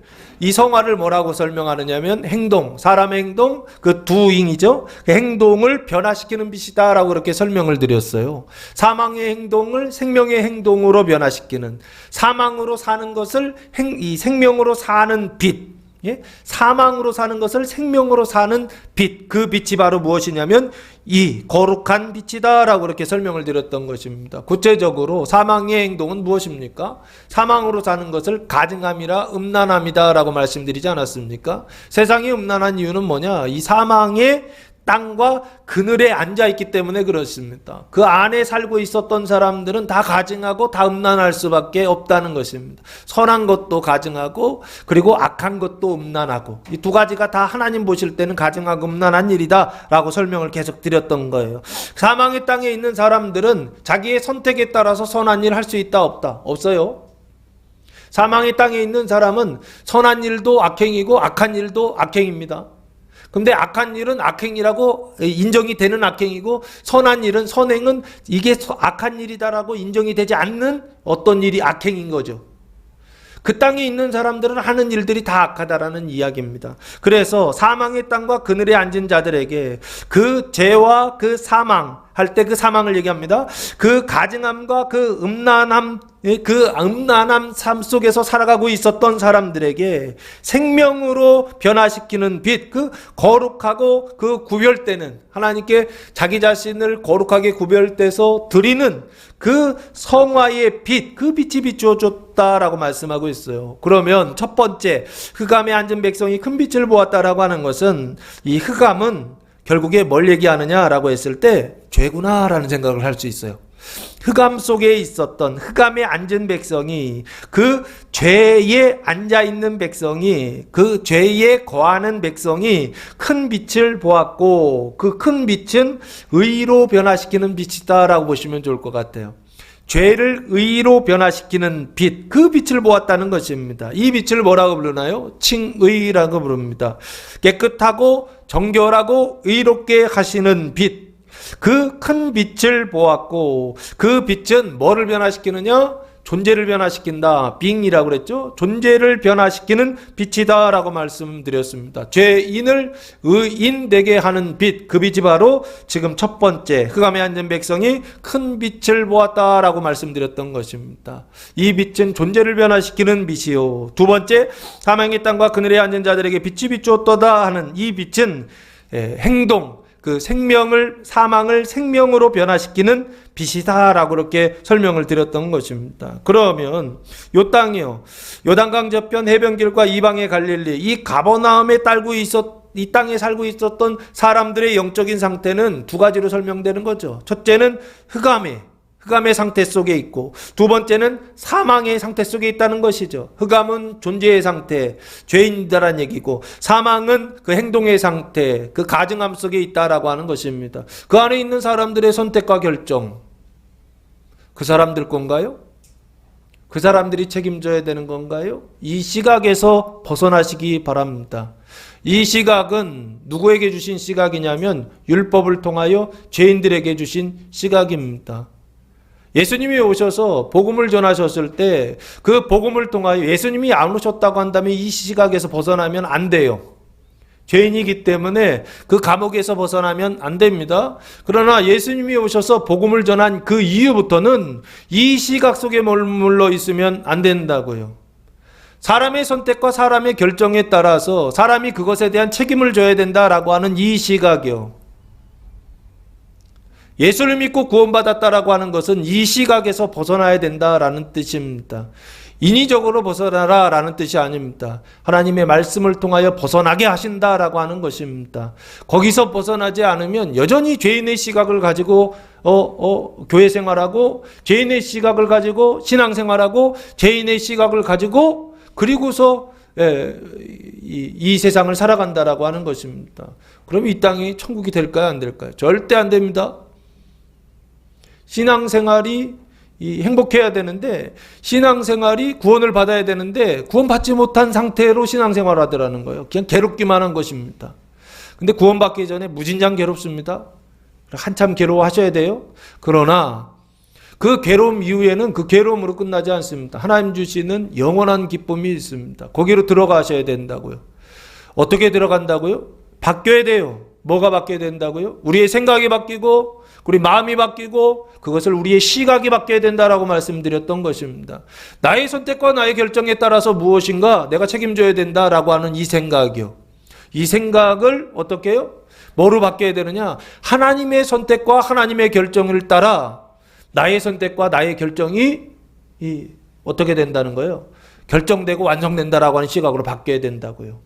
뭐라고 설명하느냐면 행동, 사람의 행동, 그 doing이죠. 그 행동을 변화시키는 빛이다 라고 그렇게 설명을 드렸어요. 사망의 행동을 생명의 행동으로 변화시키는, 사망으로 사는 것을 이 생명으로 사는 빛, 예? 사망으로 사는 것을 생명으로 사는 빛, 그 빛이 바로 무엇이냐면 이 거룩한 빛이다 라고 이렇게 설명을 드렸던 것입니다. 구체적으로 사망의 행동은 무엇입니까? 사망으로 사는 것을 가증함이라 음란함이다 라고 말씀드리지 않았습니까? 세상이 음란한 이유는 뭐냐? 이 사망의 땅과 그늘에 앉아있기 때문에 그렇습니다. 그 안에 살고 있었던 사람들은 다 가증하고 다 음란할 수밖에 없다는 것입니다. 선한 것도 가증하고 그리고 악한 것도 음란하고, 이 두 가지가 다 하나님 보실 때는 가증하고 음란한 일이다 라고 설명을 계속 드렸던 거예요. 사망의 땅에 있는 사람들은 자기의 선택에 따라서 선한 일 할 수 있다 없다? 없어요. 사망의 땅에 있는 사람은 선한 일도 악행이고 악한 일도 악행입니다. 근데 악한 일은 악행이라고 인정이 되는 악행이고, 선한 일은, 선행은 이게 악한 일이다라고 인정이 되지 않는 어떤 일이 악행인 거죠. 그 땅에 있는 사람들은 하는 일들이 다 악하다라는 이야기입니다. 그래서 사망의 땅과 그늘에 앉은 자들에게 그 죄와 그 사망 할 때 그 사망을 얘기합니다. 그 가증함과 그 음란함 삶 속에서 살아가고 있었던 사람들에게 생명으로 변화시키는 빛, 그 거룩하고 그 구별되는, 하나님께 자기 자신을 거룩하게 구별돼서 드리는 그 성화의 빛, 그 빛이 비추어줬다라고 말씀하고 있어요. 그러면 첫 번째 흑암에 앉은 백성이 큰 빛을 보았다라고 하는 것은, 이 흑암은 결국에 뭘 얘기하느냐라고 했을 때 죄구나라는 생각을 할 수 있어요. 흑암 속에 있었던, 흑암에 앉은 백성이, 그 죄에 앉아있는 백성이, 그 죄에 거하는 백성이 큰 빛을 보았고, 그 큰 빛은 의로 변화시키는 빛이다 라고 보시면 좋을 것 같아요. 죄를 의로 변화시키는 빛, 그 빛을 보았다는 것입니다. 이 빛을 뭐라고 부르나요? 칭의라고 부릅니다. 깨끗하고 정결하고 의롭게 하시는 빛, 그 큰 빛을 보았고, 그 빛은 뭐를 변화시키느냐? 존재를 변화시킨다. 빙이라고 그랬죠. 존재를 변화시키는 빛이다 라고 말씀드렸습니다. 죄인을 의인되게 하는 빛, 그 빛이 바로 지금 첫 번째 흑암에 앉은 백성이 큰 빛을 보았다 라고 말씀드렸던 것입니다. 이 빛은 존재를 변화시키는 빛이요. 두 번째, 사망의 땅과 그늘에 앉은 자들에게 빛이 비추었도다 하는 이 빛은 행동, 그 생명을, 사망을 생명으로 변화시키는 빛이다라고 그렇게 설명을 드렸던 것입니다. 그러면 요 땅이요, 요단강 저편 해변길과 이방의 갈릴리, 이 가버나움에 이 땅에 살고 있었던 사람들의 영적인 상태는 두 가지로 설명되는 거죠. 첫째는 흑암의 상태 속에 있고, 두 번째는 사망의 상태 속에 있다는 것이죠. 흑암은 존재의 상태, 죄인이다라는 얘기고, 사망은 그 행동의 상태, 그 가증함 속에 있다라고 하는 것입니다. 그 안에 있는 사람들의 선택과 결정, 그 사람들 건가요? 그 사람들이 책임져야 되는 건가요? 이 시각에서 벗어나시기 바랍니다. 이 시각은 누구에게 주신 시각이냐면 율법을 통하여 죄인들에게 주신 시각입니다. 예수님이 오셔서 복음을 전하셨을 때 그 복음을 통하여 예수님이 안 오셨다고 한다면 이 시각에서 벗어나면 안 돼요. 죄인이기 때문에 그 감옥에서 벗어나면 안 됩니다. 그러나 예수님이 오셔서 복음을 전한 그 이후부터는 이 시각 속에 머물러 있으면 안 된다고요. 사람의 선택과 사람의 결정에 따라서 사람이 그것에 대한 책임을 져야 된다라고 하는 이 시각이요. 예수를 믿고 구원받았다라고 하는 것은 이 시각에서 벗어나야 된다라는 뜻입니다. 인위적으로 벗어나라라는 뜻이 아닙니다. 하나님의 말씀을 통하여 벗어나게 하신다라고 하는 것입니다. 거기서 벗어나지 않으면 여전히 죄인의 시각을 가지고 교회 생활하고, 죄인의 시각을 가지고 신앙생활하고, 죄인의 시각을 가지고 그리고서 이 세상을 살아간다라고 하는 것입니다. 그럼 이 땅이 천국이 될까요, 안 될까요? 절대 안 됩니다. 신앙생활이 행복해야 되는데, 신앙생활이 구원을 받아야 되는데 구원받지 못한 상태로 신앙생활을 하더라는 거예요. 그냥 괴롭기만 한 것입니다. 근데 구원받기 전에 무진장 괴롭습니다. 한참 괴로워하셔야 돼요. 그러나 그 괴로움 이후에는 그 괴로움으로 끝나지 않습니다. 하나님 주시는 영원한 기쁨이 있습니다. 거기로 들어가셔야 된다고요. 어떻게 들어간다고요? 바뀌어야 돼요. 뭐가 바뀌어야 된다고요? 우리의 생각이 바뀌고, 우리 마음이 바뀌고, 그것을 우리의 시각이 바뀌어야 된다라고 말씀드렸던 것입니다. 나의 선택과 나의 결정에 따라서 무엇인가 내가 책임져야 된다라고 하는 이 생각이요. 이 생각을 어떻게 해요? 뭐로 바뀌어야 되느냐? 하나님의 선택과 하나님의 결정을 따라 나의 선택과 나의 결정이 어떻게 된다는 거예요? 결정되고 완성된다라고 하는 시각으로 바뀌어야 된다고요.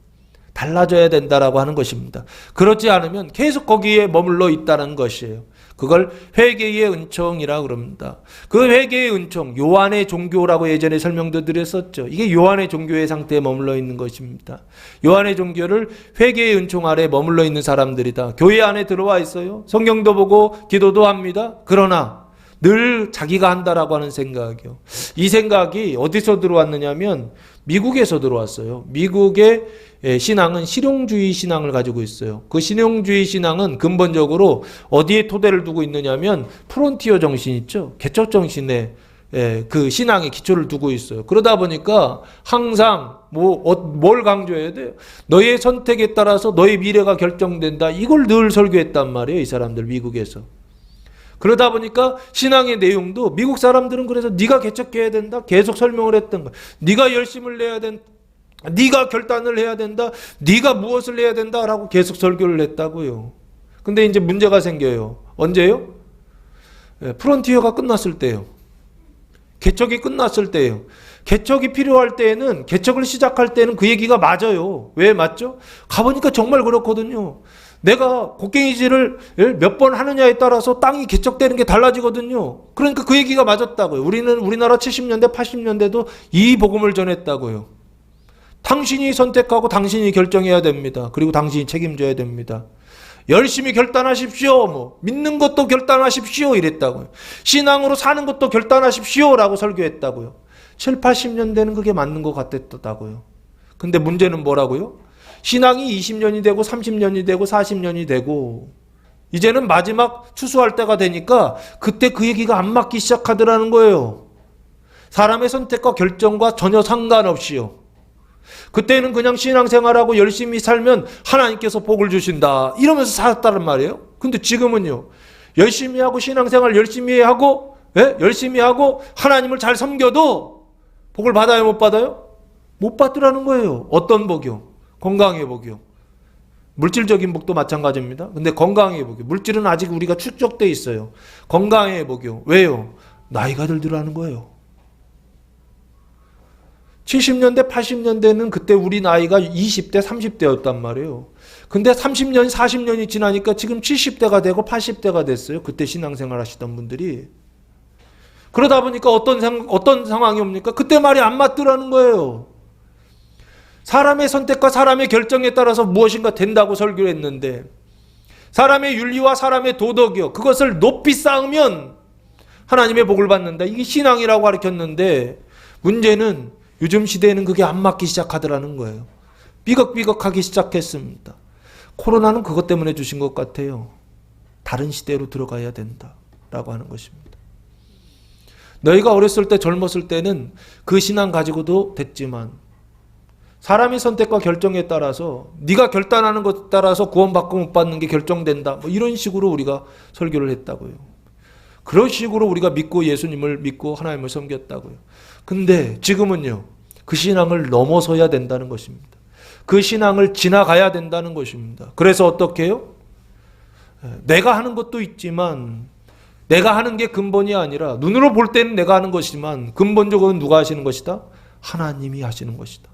달라져야 된다라고 하는 것입니다. 그렇지 않으면 계속 거기에 머물러 있다는 것이에요. 그걸 회개의 은총이라고 그럽니다. 그 회개의 은총, 요한의 종교라고 예전에 설명도 드렸었죠. 이게 요한의 종교의 상태에 머물러 있는 것입니다. 요한의 종교를 회개의 은총 아래 머물러 있는 사람들이다. 교회 안에 들어와 있어요. 성경도 보고 기도도 합니다. 그러나 늘 자기가 한다라고 하는 생각이요. 이 생각이 어디서 들어왔느냐면 미국에서 들어왔어요. 미국의 신앙은 실용주의 신앙을 가지고 있어요. 그 실용주의 신앙은 근본적으로 어디에 토대를 두고 있느냐면 프론티어 정신 있죠. 개척 정신에 그 신앙의 기초를 두고 있어요. 그러다 보니까 항상 뭘 강조해야 돼요? 너의 선택에 따라서 너의 미래가 결정된다. 이걸 늘 설교했단 말이에요. 이 사람들 미국에서. 그러다 보니까 신앙의 내용도 미국 사람들은 그래서 네가 개척해야 된다. 계속 설명을 했던 거야. 네가 열심을 내야 된다. 네가 결단을 해야 된다. 네가 무엇을 해야 된다라고 계속 설교를 했다고요. 근데 이제 문제가 생겨요. 언제요? 프론티어가 끝났을 때요. 개척이 끝났을 때요. 개척이 필요할 때에는, 개척을 시작할 때는 그 얘기가 맞아요. 왜 맞죠? 가보니까 정말 그렇거든요. 내가 곡괭이질을 몇 번 하느냐에 따라서 땅이 개척되는 게 달라지거든요. 그러니까 그 얘기가 맞았다고요. 우리는 우리나라 70년대, 80년대도 이 복음을 전했다고요. 당신이 선택하고 당신이 결정해야 됩니다. 그리고 당신이 책임져야 됩니다. 열심히 결단하십시오. 뭐 믿는 것도 결단하십시오. 이랬다고요. 신앙으로 사는 것도 결단하십시오. 라고 설교했다고요. 7, 80년대는 그게 맞는 것 같았다고요. 근데 문제는 뭐라고요? 신앙이 20년이 되고 30년이 되고 40년이 되고 이제는 마지막 추수할 때가 되니까 그때 그 얘기가 안 맞기 시작하더라는 거예요. 사람의 선택과 결정과 전혀 상관없이요. 그때는 그냥 신앙생활하고 열심히 살면 하나님께서 복을 주신다 이러면서 살았다는 말이에요. 근데 지금은요. 열심히 하고 신앙생활 열심히 하고 열심히 하고 하나님을 잘 섬겨도 복을 받아요 못 받아요? 못 받더라는 거예요. 어떤 복이요? 건강의 복이요. 물질적인 복도 마찬가지입니다. 근데 건강의 복이요. 물질은 아직 우리가 축적돼 있어요. 건강의 복이요. 왜요? 나이가 들더라는 거예요. 70년대, 80년대는 그때 우리 나이가 20대, 30대였단 말이에요. 근데 30년, 40년이 지나니까 지금 70대가 되고 80대가 됐어요. 그때 신앙생활 하시던 분들이. 그러다 보니까 어떤 상황이 옵니까? 그때 말이 안 맞더라는 거예요. 사람의 선택과 사람의 결정에 따라서 무엇인가 된다고 설교를 했는데 사람의 윤리와 사람의 도덕이요. 그것을 높이 쌓으면 하나님의 복을 받는다. 이게 신앙이라고 가르쳤는데 문제는 요즘 시대에는 그게 안 맞기 시작하더라는 거예요. 삐걱삐걱하기 시작했습니다. 코로나는 그것 때문에 주신 것 같아요. 다른 시대로 들어가야 된다라고 하는 것입니다. 너희가 어렸을 때 젊었을 때는 그 신앙 가지고도 됐지만 사람의 선택과 결정에 따라서 네가 결단하는 것에 따라서 구원받고 못 받는 게 결정된다. 뭐 이런 식으로 우리가 설교를 했다고요. 그런 식으로 우리가 믿고 예수님을 믿고 하나님을 섬겼다고요. 근데 지금은요. 그 신앙을 넘어서야 된다는 것입니다. 그 신앙을 지나가야 된다는 것입니다. 그래서 어떻게 해요? 내가 하는 것도 있지만 내가 하는 게 근본이 아니라 눈으로 볼 때는 내가 하는 것이지만 근본적으로는 누가 하시는 것이다? 하나님이 하시는 것이다.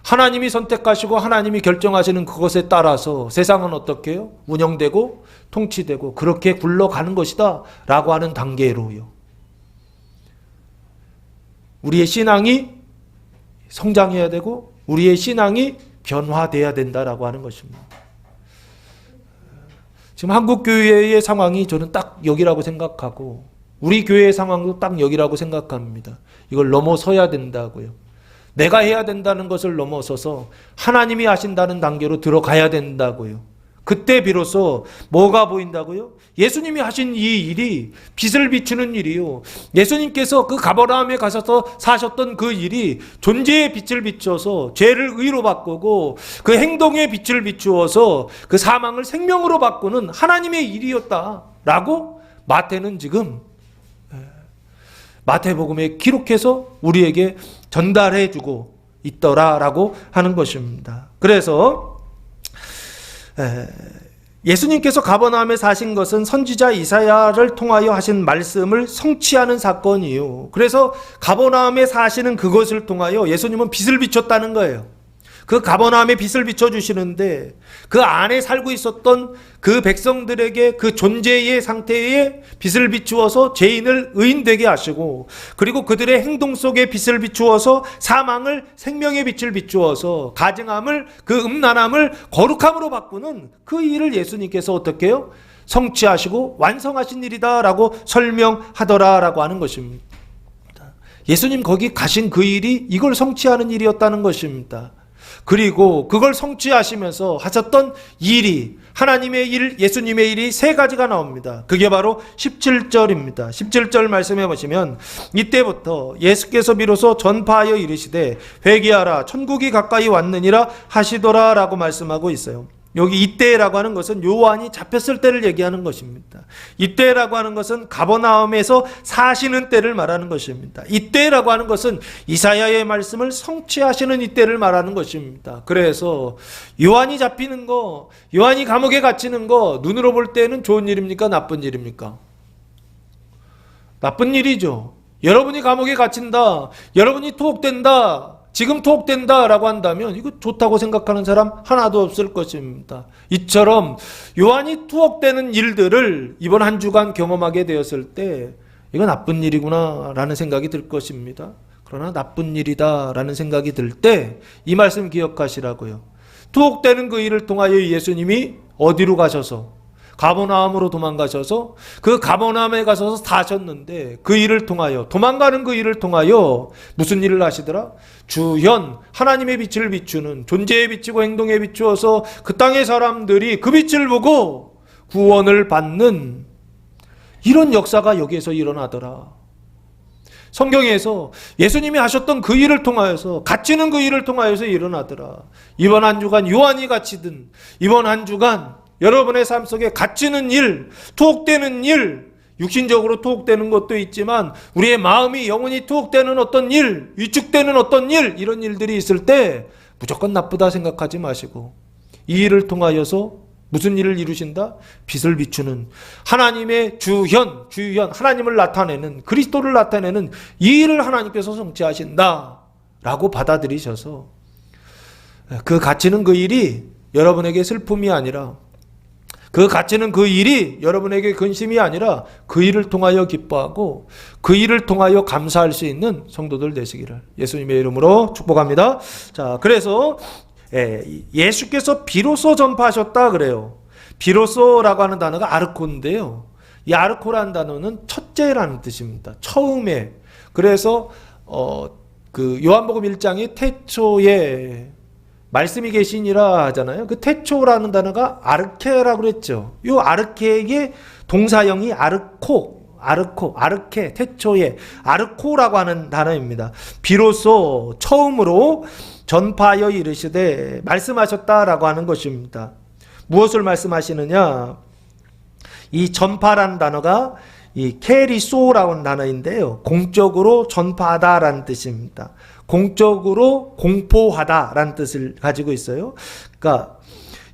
하나님이 선택하시고 하나님이 결정하시는 그것에 따라서 세상은 어떻게 해요? 운영되고 통치되고 그렇게 굴러가는 것이다 라고 하는 단계로요. 우리의 신앙이 성장해야 되고 우리의 신앙이 변화돼야 된다라고 하는 것입니다. 지금 한국 교회의 상황이 저는 딱 여기라고 생각하고 우리 교회의 상황도 딱 여기라고 생각합니다. 이걸 넘어서야 된다고요. 내가 해야 된다는 것을 넘어서서 하나님이 하신다는 단계로 들어가야 된다고요. 그때 비로소 뭐가 보인다고요? 예수님이 하신 이 일이 빛을 비추는 일이요. 예수님께서 그 가버나움에 가셔서 사셨던 그 일이 존재의 빛을 비춰서 죄를 의로 바꾸고 그 행동의 빛을 비추어서 그 사망을 생명으로 바꾸는 하나님의 일이었다라고 마태는 지금 마태복음에 기록해서 우리에게 전달해주고 있더라라고 하는 것입니다. 그래서 예수님께서 가버나움에 사신 것은 선지자 이사야를 통하여 하신 말씀을 성취하는 사건이에요. 그래서 가버나움에 사시는 그것을 통하여 예수님은 빛을 비췄다는 거예요. 그 가버나움에 빛을 비춰주시는데 그 안에 살고 있었던 그 백성들에게 그 존재의 상태에 빛을 비추어서 죄인을 의인되게 하시고 그리고 그들의 행동 속에 빛을 비추어서 사망을 생명의 빛을 비추어서 가증함을 그 음란함을 거룩함으로 바꾸는 그 일을 예수님께서 어떻게 해요? 성취하시고 완성하신 일이다라고 설명하더라라고 하는 것입니다. 예수님 거기 가신 그 일이 이걸 성취하는 일이었다는 것입니다. 그리고 그걸 성취하시면서 하셨던 일이 하나님의 일, 예수님의 일이 세 가지가 나옵니다. 그게 바로 17절입니다. 17절 말씀해 보시면 이때부터 예수께서 비로소 전파하여 이르시되 회개하라 천국이 가까이 왔느니라 하시더라 라고 말씀하고 있어요. 여기 이때라고 하는 것은 요한이 잡혔을 때를 얘기하는 것입니다. 이때라고 하는 것은 가버나움에서 사시는 때를 말하는 것입니다. 이때라고 하는 것은 이사야의 말씀을 성취하시는 이때를 말하는 것입니다. 그래서 요한이 잡히는 거, 요한이 감옥에 갇히는 거 눈으로 볼 때는 좋은 일입니까? 나쁜 일입니까? 나쁜 일이죠. 여러분이 감옥에 갇힌다, 여러분이 투옥된다, 지금 투옥된다라고 한다면 이거 좋다고 생각하는 사람 하나도 없을 것입니다. 이처럼 요한이 투옥되는 일들을 이번 한 주간 경험하게 되었을 때 이거 나쁜 일이구나 라는 생각이 들 것입니다. 그러나 나쁜 일이다 라는 생각이 들 때 이 말씀 기억하시라고요. 투옥되는 그 일을 통하여 예수님이 어디로 가셔서 가버나움으로 도망가셔서 그 가버나움에 가서 사셨는데 그 일을 통하여 도망가는 그 일을 통하여 무슨 일을 하시더라? 주현 하나님의 빛을 비추는 존재에 비추고 행동에 비추어서 그 땅의 사람들이 그 빛을 보고 구원을 받는 이런 역사가 여기에서 일어나더라. 성경에서 예수님이 하셨던 그 일을 통하여서 갇히는 그 일을 통하여서 일어나더라. 이번 한 주간 요한이 갇히든 이번 한 주간 여러분의 삶 속에 갇히는 일, 투옥되는 일, 육신적으로 투옥되는 것도 있지만 우리의 마음이 영원히 투옥되는 어떤 일, 위축되는 어떤 일, 이런 일들이 있을 때 무조건 나쁘다 생각하지 마시고 이 일을 통하여서 무슨 일을 이루신다? 빛을 비추는 하나님의 주현, 하나님을 나타내는 그리스도를 나타내는 이 일을 하나님께서 성취하신다 라고 받아들이셔서 그 갇히는 그 일이 여러분에게 슬픔이 아니라 그 갇히는 그 일이 여러분에게 근심이 아니라 그 일을 통하여 기뻐하고 그 일을 통하여 감사할 수 있는 성도들 되시기를 예수님의 이름으로 축복합니다. 자, 그래서 예수께서 비로소 전파하셨다 그래요. 비로소라고 하는 단어가 아르코인데요. 이 아르코라는 단어는 첫째라는 뜻입니다. 처음에. 그래서 그 요한복음 1장이 태초에 말씀이 계시니라 하잖아요. 그 태초라는 단어가 아르케라고 그랬죠. 이 아르케의 동사형이 아르케, 태초에 아르코라고 하는 단어입니다. 비로소 처음으로 전파하여 이르시되 말씀하셨다라고 하는 것입니다. 무엇을 말씀하시느냐? 이 전파라는 단어가 이 케리소라고 하는 단어인데요. 공적으로 전파하다라는 뜻입니다. 공적으로 공포하다라는 뜻을 가지고 있어요. 그러니까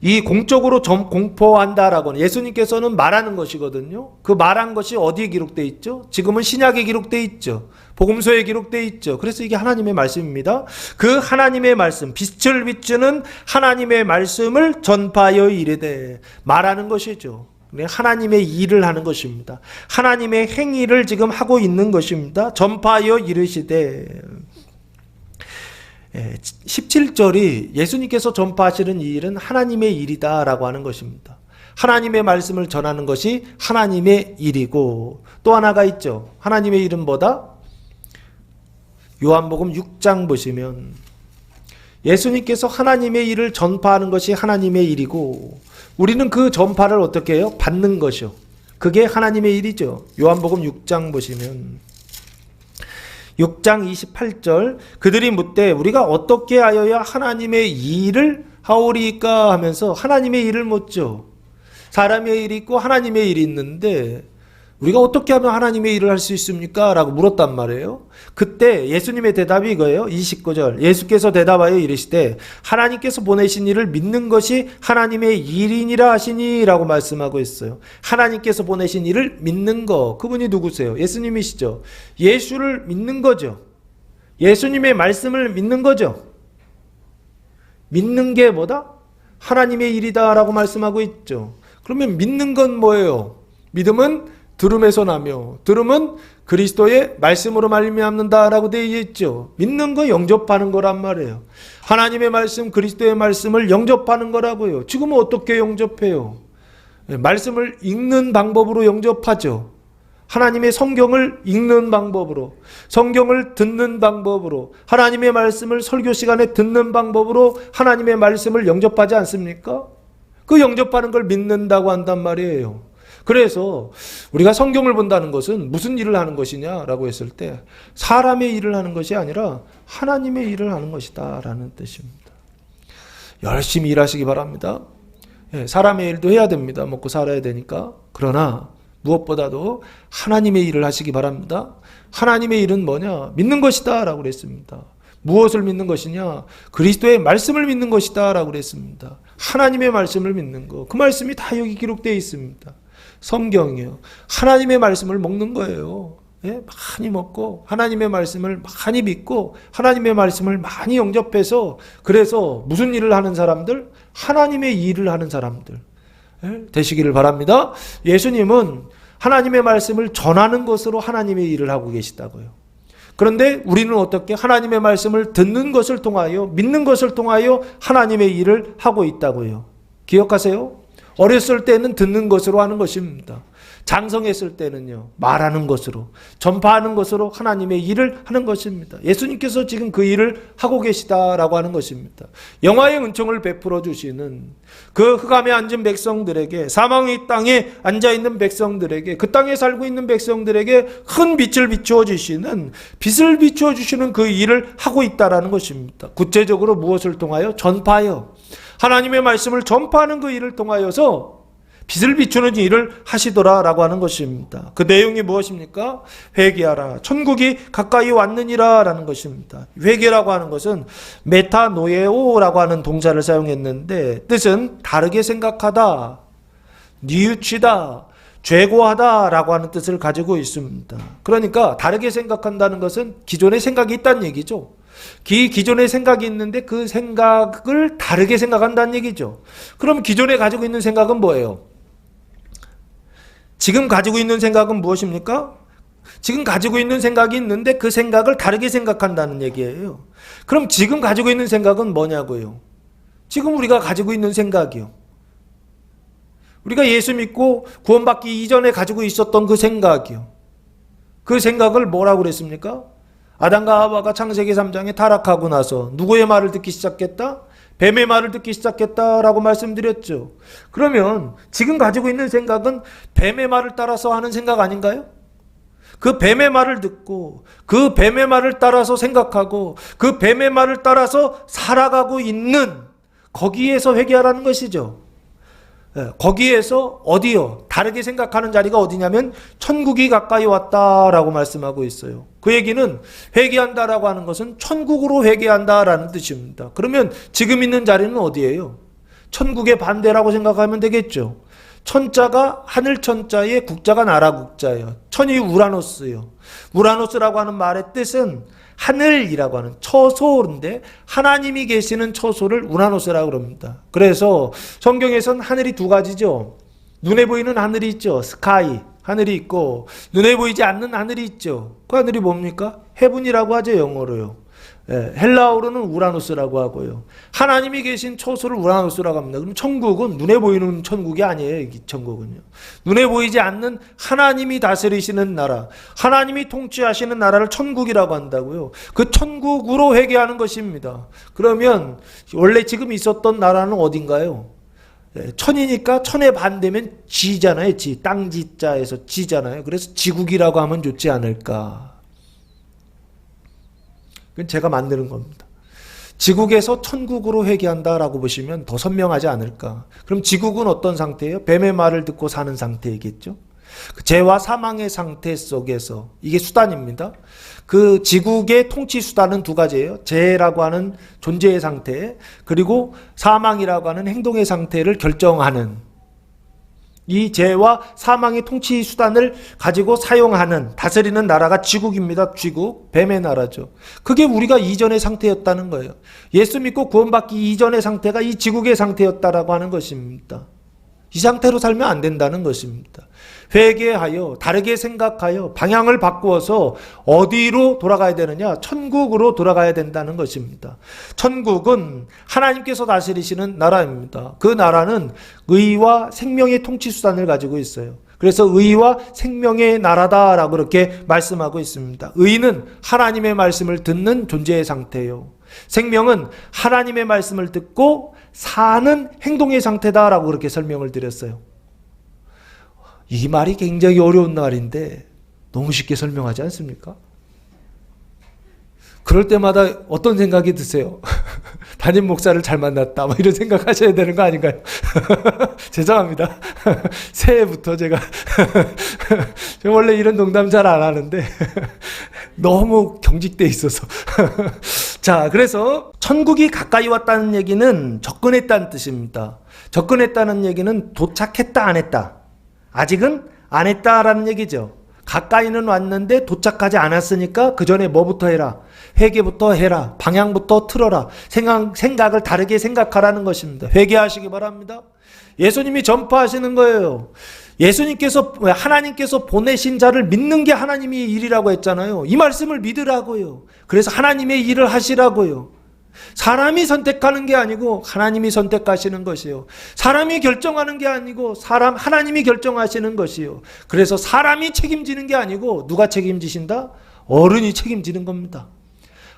이 공적으로 공포한다라고는 예수님께서는 말하는 것이거든요. 그 말한 것이 어디에 기록되어 있죠? 지금은 신약에 기록되어 있죠. 복음서에 기록되어 있죠. 그래서 이게 하나님의 말씀입니다. 그 하나님의 말씀, 빛을 비추는 하나님의 말씀을 전파하여 이르되 말하는 것이죠. 하나님의 일을 하는 것입니다. 하나님의 행위를 지금 하고 있는 것입니다. 전파하여 이르시되 17절이 예수님께서 전파하시는 이 일은 하나님의 일이다라고 하는 것입니다. 하나님의 말씀을 전하는 것이 하나님의 일이고 또 하나가 있죠. 하나님의 일은 뭐다? 요한복음 6장 보시면 예수님께서 하나님의 일을 전파하는 것이 하나님의 일이고 우리는 그 전파를 어떻게 해요? 받는 것이요. 그게 하나님의 일이죠. 요한복음 6장 보시면 6장 28절 그들이 묻되 우리가 어떻게 하여야 하나님의 일을 하오리까 하면서 하나님의 일을 묻죠. 사람의 일이 있고 하나님의 일이 있는데 우리가 어떻게 하면 하나님의 일을 할 수 있습니까? 라고 물었단 말이에요. 그때 예수님의 대답이 이거예요. 29절 예수께서 대답하여 이르시되 하나님께서 보내신 일을 믿는 것이 하나님의 일이니라 하시니 라고 말씀하고 있어요. 하나님께서 보내신 일을 믿는 거 그분이 누구세요? 예수님이시죠. 예수를 믿는 거죠. 예수님의 말씀을 믿는 거죠. 믿는 게 뭐다? 하나님의 일이다 라고 말씀하고 있죠. 그러면 믿는 건 뭐예요? 믿음은 들음에서 나며 들음은 그리스도의 말씀으로 말미암는다라고 되어 있죠. 믿는 거 영접하는 거란 말이에요. 하나님의 말씀, 그리스도의 말씀을 영접하는 거라고요. 지금은 어떻게 영접해요? 말씀을 읽는 방법으로 영접하죠. 하나님의 성경을 읽는 방법으로, 성경을 듣는 방법으로, 하나님의 말씀을 설교 시간에 듣는 방법으로 하나님의 말씀을 영접하지 않습니까? 그 영접하는 걸 믿는다고 한단 말이에요. 그래서 우리가 성경을 본다는 것은 무슨 일을 하는 것이냐라고 했을 때 사람의 일을 하는 것이 아니라 하나님의 일을 하는 것이다 라는 뜻입니다. 열심히 일하시기 바랍니다. 사람의 일도 해야 됩니다. 먹고 살아야 되니까. 그러나 무엇보다도 하나님의 일을 하시기 바랍니다. 하나님의 일은 뭐냐? 믿는 것이다 라고 그랬습니다. 무엇을 믿는 것이냐? 그리스도의 말씀을 믿는 것이다 라고 그랬습니다. 하나님의 말씀을 믿는 거. 그 말씀이 다 여기 기록되어 있습니다. 성경이요. 하나님의 말씀을 먹는 거예요. 많이 먹고 하나님의 말씀을 많이 믿고 하나님의 말씀을 많이 영접해서 그래서 무슨 일을 하는 사람들? 하나님의 일을 하는 사람들 되시기를 바랍니다. 예수님은 하나님의 말씀을 전하는 것으로 하나님의 일을 하고 계시다고요. 그런데 우리는 어떻게 하나님의 말씀을 듣는 것을 통하여 믿는 것을 통하여 하나님의 일을 하고 있다고요. 기억하세요? 어렸을 때는 듣는 것으로 하는 것입니다. 장성했을 때는요, 말하는 것으로, 전파하는 것으로 하나님의 일을 하는 것입니다. 예수님께서 지금 그 일을 하고 계시다라고 하는 것입니다. 영화의 은총을 베풀어 주시는 그 흑암에 앉은 백성들에게, 사망의 땅에 앉아있는 백성들에게, 그 땅에 살고 있는 백성들에게 큰 빛을 비추어 주시는, 빛을 비추어 주시는 그 일을 하고 있다라는 것입니다. 구체적으로 무엇을 통하여? 전파요. 하나님의 말씀을 전파하는 그 일을 통하여서 빛을 비추는 일을 하시더라라고 하는 것입니다. 그 내용이 무엇입니까? 회개하라. 천국이 가까이 왔느니라 라는 것입니다. 회개라고 하는 것은 메타노에오라고 하는 동사를 사용했는데 뜻은 다르게 생각하다, 뉘우치다, 죄고하다 라고 하는 뜻을 가지고 있습니다. 그러니까 다르게 생각한다는 것은 기존의 생각이 있다는 얘기죠. 기존의 생각이 있는데 그 생각을 다르게 생각한다는 얘기죠. 그럼 기존에 가지고 있는 생각은 뭐예요? 지금 가지고 있는 생각은 무엇입니까? 지금 가지고 있는 생각이 있는데 그 생각을 다르게 생각한다는 얘기예요. 그럼 지금 가지고 있는 생각은 뭐냐고요? 지금 우리가 가지고 있는 생각이요. 우리가 예수 믿고 구원받기 이전에 가지고 있었던 그 생각이요. 그 생각을 뭐라고 그랬습니까? 아담과 하와가 창세기 3장에 타락하고 나서 누구의 말을 듣기 시작했다? 뱀의 말을 듣기 시작했다라고 말씀드렸죠. 그러면 지금 가지고 있는 생각은 뱀의 말을 따라서 하는 생각 아닌가요? 그 뱀의 말을 듣고 그 뱀의 말을 따라서 생각하고 그 뱀의 말을 따라서 살아가고 있는 거기에서 회개하라는 것이죠. 거기에서 어디요? 다르게 생각하는 자리가 어디냐면 천국이 가까이 왔다라고 말씀하고 있어요. 그 얘기는 회개한다라고 하는 것은 천국으로 회개한다라는 뜻입니다. 그러면 지금 있는 자리는 어디예요? 천국의 반대라고 생각하면 되겠죠. 천자가 하늘 천자에 국자가 나라 국자예요. 천이 우라노스예요. 우라노스라고 하는 말의 뜻은 하늘이라고 하는 처소인데 하나님이 계시는 처소를 우라노스라고 그럽니다. 그래서 성경에서는 하늘이 두 가지죠. 눈에 보이는 하늘이 있죠. 스카이 하늘이 있고 눈에 보이지 않는 하늘이 있죠. 그 하늘이 뭡니까? 헤븐이라고 하죠. 영어로요. 헬라어로는 우라노스라고 하고요. 하나님이 계신 처소를 우라노스라고 합니다. 그럼 천국은 눈에 보이는 천국이 아니에요. 이 천국은요. 눈에 보이지 않는 하나님이 다스리시는 나라, 하나님이 통치하시는 나라를 천국이라고 한다고요. 그 천국으로 회개하는 것입니다. 그러면 원래 지금 있었던 나라는 어딘가요? 천이니까 천의 반대면 지잖아요. 지, 땅지자에서 지잖아요. 그래서 지국이라고 하면 좋지 않을까. 그건 제가 만드는 겁니다. 지국에서 천국으로 회개한다라고 보시면 더 선명하지 않을까. 그럼 지국은 어떤 상태예요? 뱀의 말을 듣고 사는 상태이겠죠. 죄와 사망의 상태 속에서 이게 수단입니다. 그 지국의 통치 수단은 두 가지예요. 죄라고 하는 존재의 상태, 그리고 사망이라고 하는 행동의 상태를 결정하는, 이 죄와 사망의 통치 수단을 가지고 사용하는, 다스리는 나라가 지국입니다. 지국, 뱀의 나라죠. 그게 우리가 이전의 상태였다는 거예요. 예수 믿고 구원받기 이전의 상태가 이 지국의 상태였다라고 하는 것입니다. 이 상태로 살면 안 된다는 것입니다. 회개하여 다르게 생각하여 방향을 바꾸어서 어디로 돌아가야 되느냐? 천국으로 돌아가야 된다는 것입니다. 천국은 하나님께서 다스리시는 나라입니다. 그 나라는 의와 생명의 통치 수단을 가지고 있어요. 그래서 의와 생명의 나라다라고 그렇게 말씀하고 있습니다. 의는 하나님의 말씀을 듣는 존재의 상태예요. 생명은 하나님의 말씀을 듣고 사는 행동의 상태다라고 그렇게 설명을 드렸어요. 이 말이 굉장히 어려운 말인데 너무 쉽게 설명하지 않습니까? 그럴 때마다 어떤 생각이 드세요? 담임 목사를 잘 만났다, 이런 생각하셔야 되는 거 아닌가요? 죄송합니다. 새해부터 제가 원래 이런 농담 잘 안 하는데 너무 경직돼 있어서 자, 그래서 천국이 가까이 왔다는 얘기는 접근했다는 뜻입니다. 접근했다는 얘기는 도착했다 안 했다, 아직은 안 했다라는 얘기죠. 가까이는 왔는데 도착하지 않았으니까 그 전에 뭐부터 해라? 회개부터 해라. 방향부터 틀어라. 생각을 다르게 생각하라는 것입니다. 회개하시기 바랍니다. 예수님이 전파하시는 거예요. 예수님께서, 하나님께서 보내신 자를 믿는 게 하나님의 일이라고 했잖아요. 이 말씀을 믿으라고요. 그래서 하나님의 일을 하시라고요. 사람이 선택하는 게 아니고 하나님이 선택하시는 것이요. 사람이 결정하는 게 아니고 하나님이 결정하시는 것이요. 그래서 사람이 책임지는 게 아니고 누가 책임지신다? 어른이 책임지는 겁니다.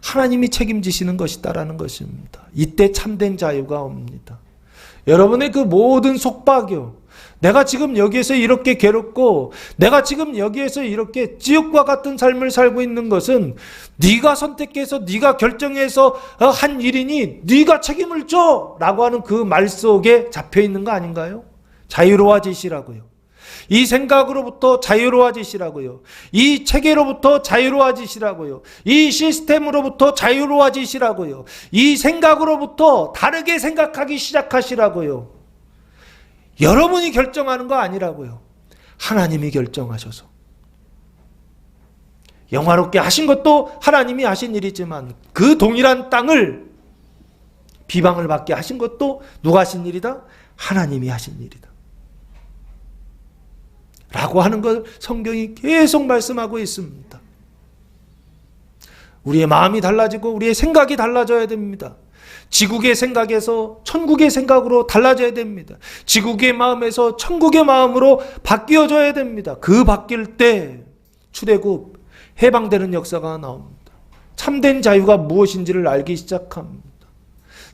하나님이 책임지시는 것이다라는 것입니다. 이때 참된 자유가 옵니다. 여러분의 그 모든 속박이요. 내가 지금 여기에서 이렇게 괴롭고 내가 지금 여기에서 이렇게 지옥과 같은 삶을 살고 있는 것은 네가 선택해서 네가 결정해서 한 일이니 네가 책임을 져 라고 하는 그 말 속에 잡혀 있는 거 아닌가요? 자유로워지시라고요. 이 생각으로부터 자유로워지시라고요. 이 체계로부터 자유로워지시라고요. 이 시스템으로부터 자유로워지시라고요. 이 생각으로부터 다르게 생각하기 시작하시라고요. 여러분이 결정하는 거 아니라고요. 하나님이 결정하셔서. 영화롭게 하신 것도 하나님이 하신 일이지만 그 동일한 땅을 비방을 받게 하신 것도 누가 하신 일이다? 하나님이 하신 일이다. 라고 하는 걸 성경이 계속 말씀하고 있습니다. 우리의 마음이 달라지고 우리의 생각이 달라져야 됩니다. 지국의 생각에서 천국의 생각으로 달라져야 됩니다. 지국의 마음에서 천국의 마음으로 바뀌어져야 됩니다. 그 바뀔 때 출애굽, 해방되는 역사가 나옵니다. 참된 자유가 무엇인지를 알기 시작합니다.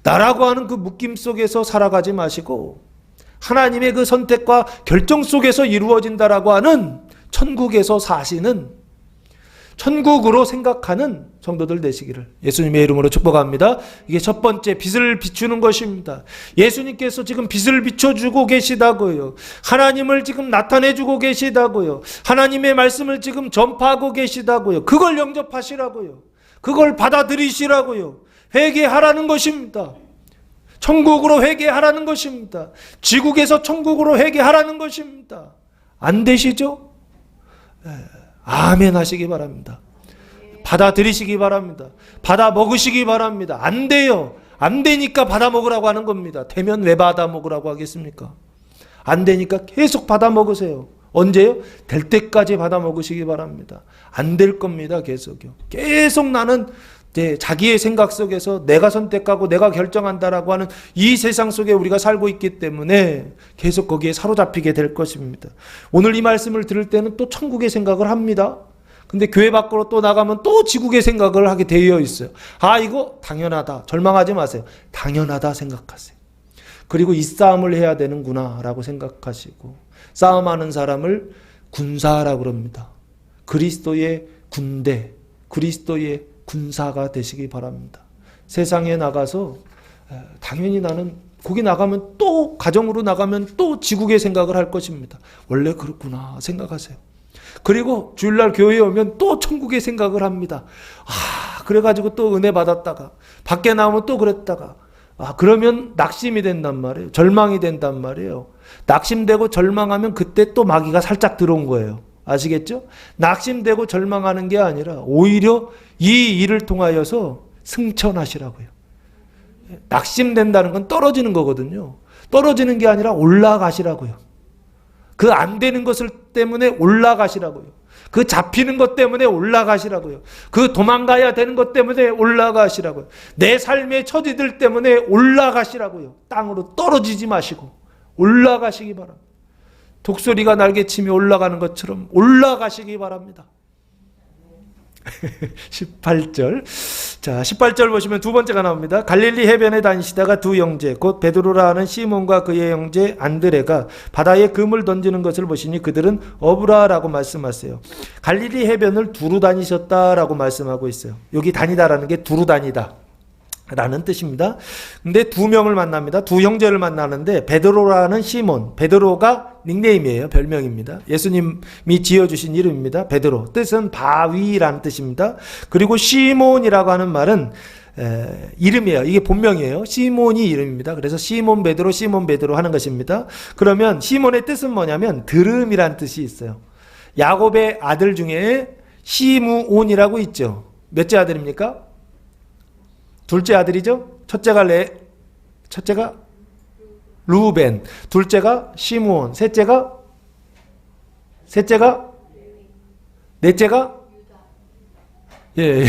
나라고 하는 그 묶임 속에서 살아가지 마시고 하나님의 그 선택과 결정 속에서 이루어진다라고 하는 천국에서 사시는 천국으로 생각하는 성도들 되시기를 예수님의 이름으로 축복합니다. 이게 첫 번째 빛을 비추는 것입니다. 예수님께서 지금 빛을 비춰주고 계시다고요. 하나님을 지금 나타내주고 계시다고요. 하나님의 말씀을 지금 전파하고 계시다고요. 그걸 영접하시라고요. 그걸 받아들이시라고요. 회개하라는 것입니다. 천국으로 회개하라는 것입니다. 지국에서 천국으로 회개하라는 것입니다. 안 되시죠? 아멘 하시기 바랍니다. 받아들이시기 바랍니다. 받아 먹으시기 바랍니다. 안 돼요. 안 되니까 받아 먹으라고 하는 겁니다. 되면 왜 받아 먹으라고 하겠습니까? 안 되니까 계속 받아 먹으세요. 언제요? 될 때까지 받아 먹으시기 바랍니다. 안 될 겁니다. 계속요. 계속 나는 자기의 생각 속에서 내가 선택하고 내가 결정한다라고 하는 이 세상 속에 우리가 살고 있기 때문에 계속 거기에 사로잡히게 될 것입니다. 오늘 이 말씀을 들을 때는 또 천국의 생각을 합니다. 근데 교회 밖으로 또 나가면 또 지국의 생각을 하게 되어 있어요. 아, 이거 당연하다. 절망하지 마세요. 당연하다 생각하세요. 그리고 이 싸움을 해야 되는구나 라고 생각하시고 싸움하는 사람을 군사라고 그럽니다. 그리스도의 군대, 그리스도의 군사가 되시기 바랍니다. 세상에 나가서 당연히 나는 거기 나가면 또 가정으로 나가면 또 지국의 생각을 할 것입니다. 원래 그렇구나 생각하세요. 그리고 주일날 교회에 오면 또 천국의 생각을 합니다. 아, 그래가지고 또 은혜 받았다가 밖에 나오면 또 그랬다가 그러면 낙심이 된단 말이에요. 절망이 된단 말이에요. 낙심되고 절망하면 그때 또 마귀가 살짝 들어온 거예요. 아시겠죠? 낙심되고 절망하는 게 아니라 오히려 이 일을 통하여서 승천하시라고요. 낙심된다는 건 떨어지는 거거든요. 떨어지는 게 아니라 올라가시라고요. 그 안 되는 것을 때문에 올라가시라고요. 그 잡히는 것 때문에 올라가시라고요. 그 도망가야 되는 것 때문에 올라가시라고요. 내 삶의 처지들 때문에 올라가시라고요. 땅으로 떨어지지 마시고 올라가시기 바랍니다. 독수리가 날개치며 올라가는 것처럼 올라가시기 바랍니다. 18절. 자, 18절 보시면 두 번째가 나옵니다. 갈릴리 해변에 다니시다가 두 형제 곧 베드로라 하는 시몬과 그의 형제 안드레가 바다에 금을 던지는 것을 보시니 그들은 어부라라고 말씀하세요. 갈릴리 해변을 두루 다니셨다라고 말씀하고 있어요. 여기 다니다라는 게 두루 다니다 라는 뜻입니다. 근데 두 명을 만납니다. 두 형제를 만나는데 베드로라는 시몬, 베드로가 닉네임이에요. 별명입니다. 예수님이 지어주신 이름입니다. 베드로. 뜻은 바위라는 뜻입니다. 그리고 시몬이라고 하는 말은 이름이에요. 이게 본명이에요. 시몬이 이름입니다. 그래서 시몬 베드로 하는 것입니다. 그러면 시몬의 뜻은 뭐냐면 들음이라는 뜻이 있어요. 야곱의 아들 중에 시므온이라고 있죠. 몇째 아들입니까? 둘째 아들이죠. 첫째가 루벤, 둘째가 시므온, 셋째가 넷째가 예,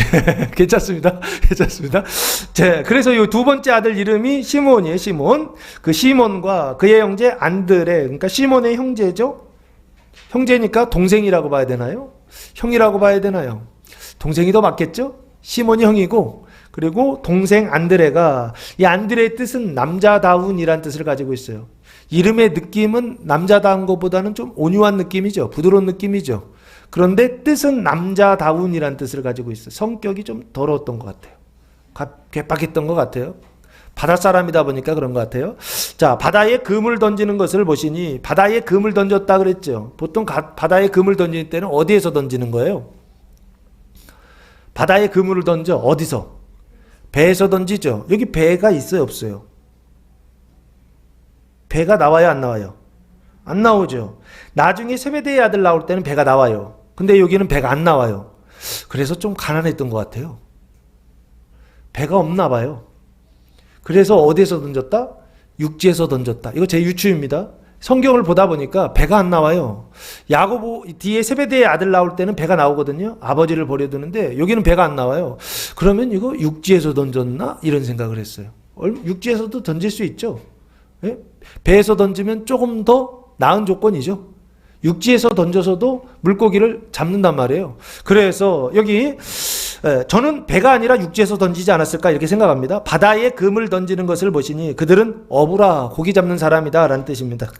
괜찮습니다. 괜찮습니다. 자, 그래서 이 두 번째 아들 이름이 시몬이에요, 시몬. 그 시몬과 그의 형제 안드레, 그러니까 시몬의 형제죠. 형제니까 동생이라고 봐야 되나요? 형이라고 봐야 되나요? 동생이 더 맞겠죠? 시몬이 형이고, 그리고 동생 안드레가, 이 안드레의 뜻은 남자다운이란 뜻을 가지고 있어요. 이름의 느낌은 남자다운 것보다는 좀 온유한 느낌이죠. 부드러운 느낌이죠. 그런데 뜻은 남자다운이란 뜻을 가지고 있어요. 성격이 좀 더러웠던 것 같아요. 괴팍했던 것 같아요. 바다 사람이다 보니까 그런 것 같아요. 자, 바다에 금을 던지는 것을 보시니 바다에 금을 던졌다 그랬죠. 보통 바다에 금을 던질 때는 어디에서 던지는 거예요? 바다에 그물을 던져. 어디서? 배에서 던지죠. 여기 배가 있어요, 없어요? 배가 나와요, 안 나와요? 안 나오죠. 나중에 세베대의 아들 나올 때는 배가 나와요. 근데 여기는 배가 안 나와요. 그래서 좀 가난했던 것 같아요. 배가 없나 봐요. 그래서 어디에서 던졌다? 육지에서 던졌다. 이거 제 유추입니다. 성경을 보다 보니까 배가 안 나와요. 야고보 뒤에 세베대의 아들 나올 때는 배가 나오거든요. 아버지를 버려두는데 여기는 배가 안 나와요. 그러면 이거 육지에서 던졌나? 이런 생각을 했어요. 육지에서도 던질 수 있죠. 예? 배에서 던지면 조금 더 나은 조건이죠. 육지에서 던져서도 물고기를 잡는단 말이에요. 그래서 여기 저는 배가 아니라 육지에서 던지지 않았을까 이렇게 생각합니다. 바다에 금을 던지는 것을 보시니 그들은 어부라 고기 잡는 사람이다 라는 뜻입니다.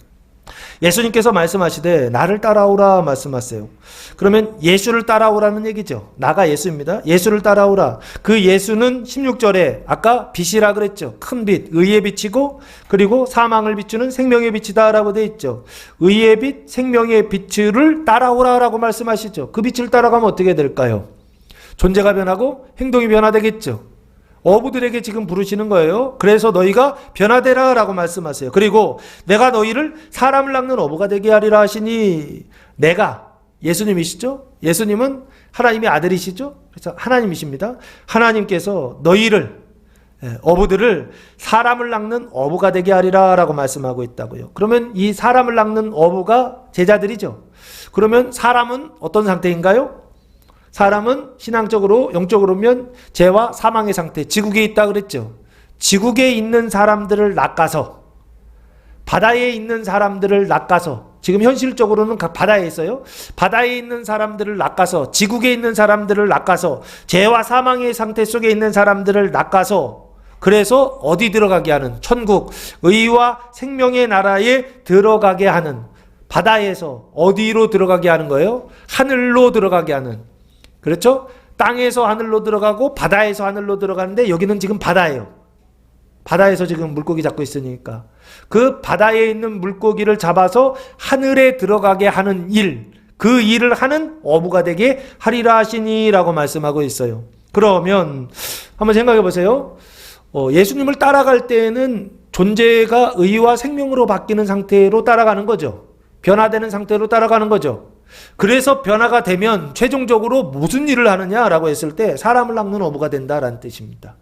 예수님께서 말씀하시되 나를 따라오라 말씀하세요. 그러면 예수를 따라오라는 얘기죠. 나가 예수입니다. 예수를 따라오라. 그 예수는 16절에 아까 빛이라 그랬죠. 큰 빛, 의의 빛이고 그리고 사망을 비추는 생명의 빛이다 라고 되어 있죠. 의의 빛, 생명의 빛을 따라오라 라고 말씀하시죠. 그 빛을 따라가면 어떻게 될까요? 존재가 변하고 행동이 변화되겠죠. 어부들에게 지금 부르시는 거예요. 그래서 너희가 변화되라 라고 말씀하세요. 그리고 내가 너희를 사람을 낚는 어부가 되게 하리라 하시니 내가 예수님이시죠? 예수님은 하나님의 아들이시죠? 그래서 하나님이십니다. 하나님께서 너희를 어부들을 사람을 낚는 어부가 되게 하리라 라고 말씀하고 있다고요. 그러면 이 사람을 낚는 어부가 제자들이죠. 그러면 사람은 어떤 상태인가요? 사람은 신앙적으로 영적으로 보면 죄와 사망의 상태, 지국에 있다 그랬죠. 지국에 있는 사람들을 낚아서 바다에 있는 사람들을 낚아서 지금 현실적으로는 바다에 있어요. 바다에 있는 사람들을 낚아서 지국에 있는 사람들을 낚아서 죄와 사망의 상태 속에 있는 사람들을 낚아서 그래서 어디 들어가게 하는 천국, 의와 생명의 나라에 들어가게 하는 바다에서 어디로 들어가게 하는 거예요? 하늘로 들어가게 하는 그렇죠? 땅에서 하늘로 들어가고 바다에서 하늘로 들어가는데 여기는 지금 바다예요. 바다에서 지금 물고기 잡고 있으니까 그 바다에 있는 물고기를 잡아서 하늘에 들어가게 하는 일, 그 일을 하는 어부가 되게 하리라 하시니라고 말씀하고 있어요. 그러면 한번 생각해 보세요. 예수님을 따라갈 때에는 존재가 의와 생명으로 바뀌는 상태로 따라가는 거죠. 변화되는 상태로 따라가는 거죠. 그래서 변화가 되면 최종적으로 무슨 일을 하느냐라고 했을 때 사람을 낚는 어부가 된다라는 뜻입니다.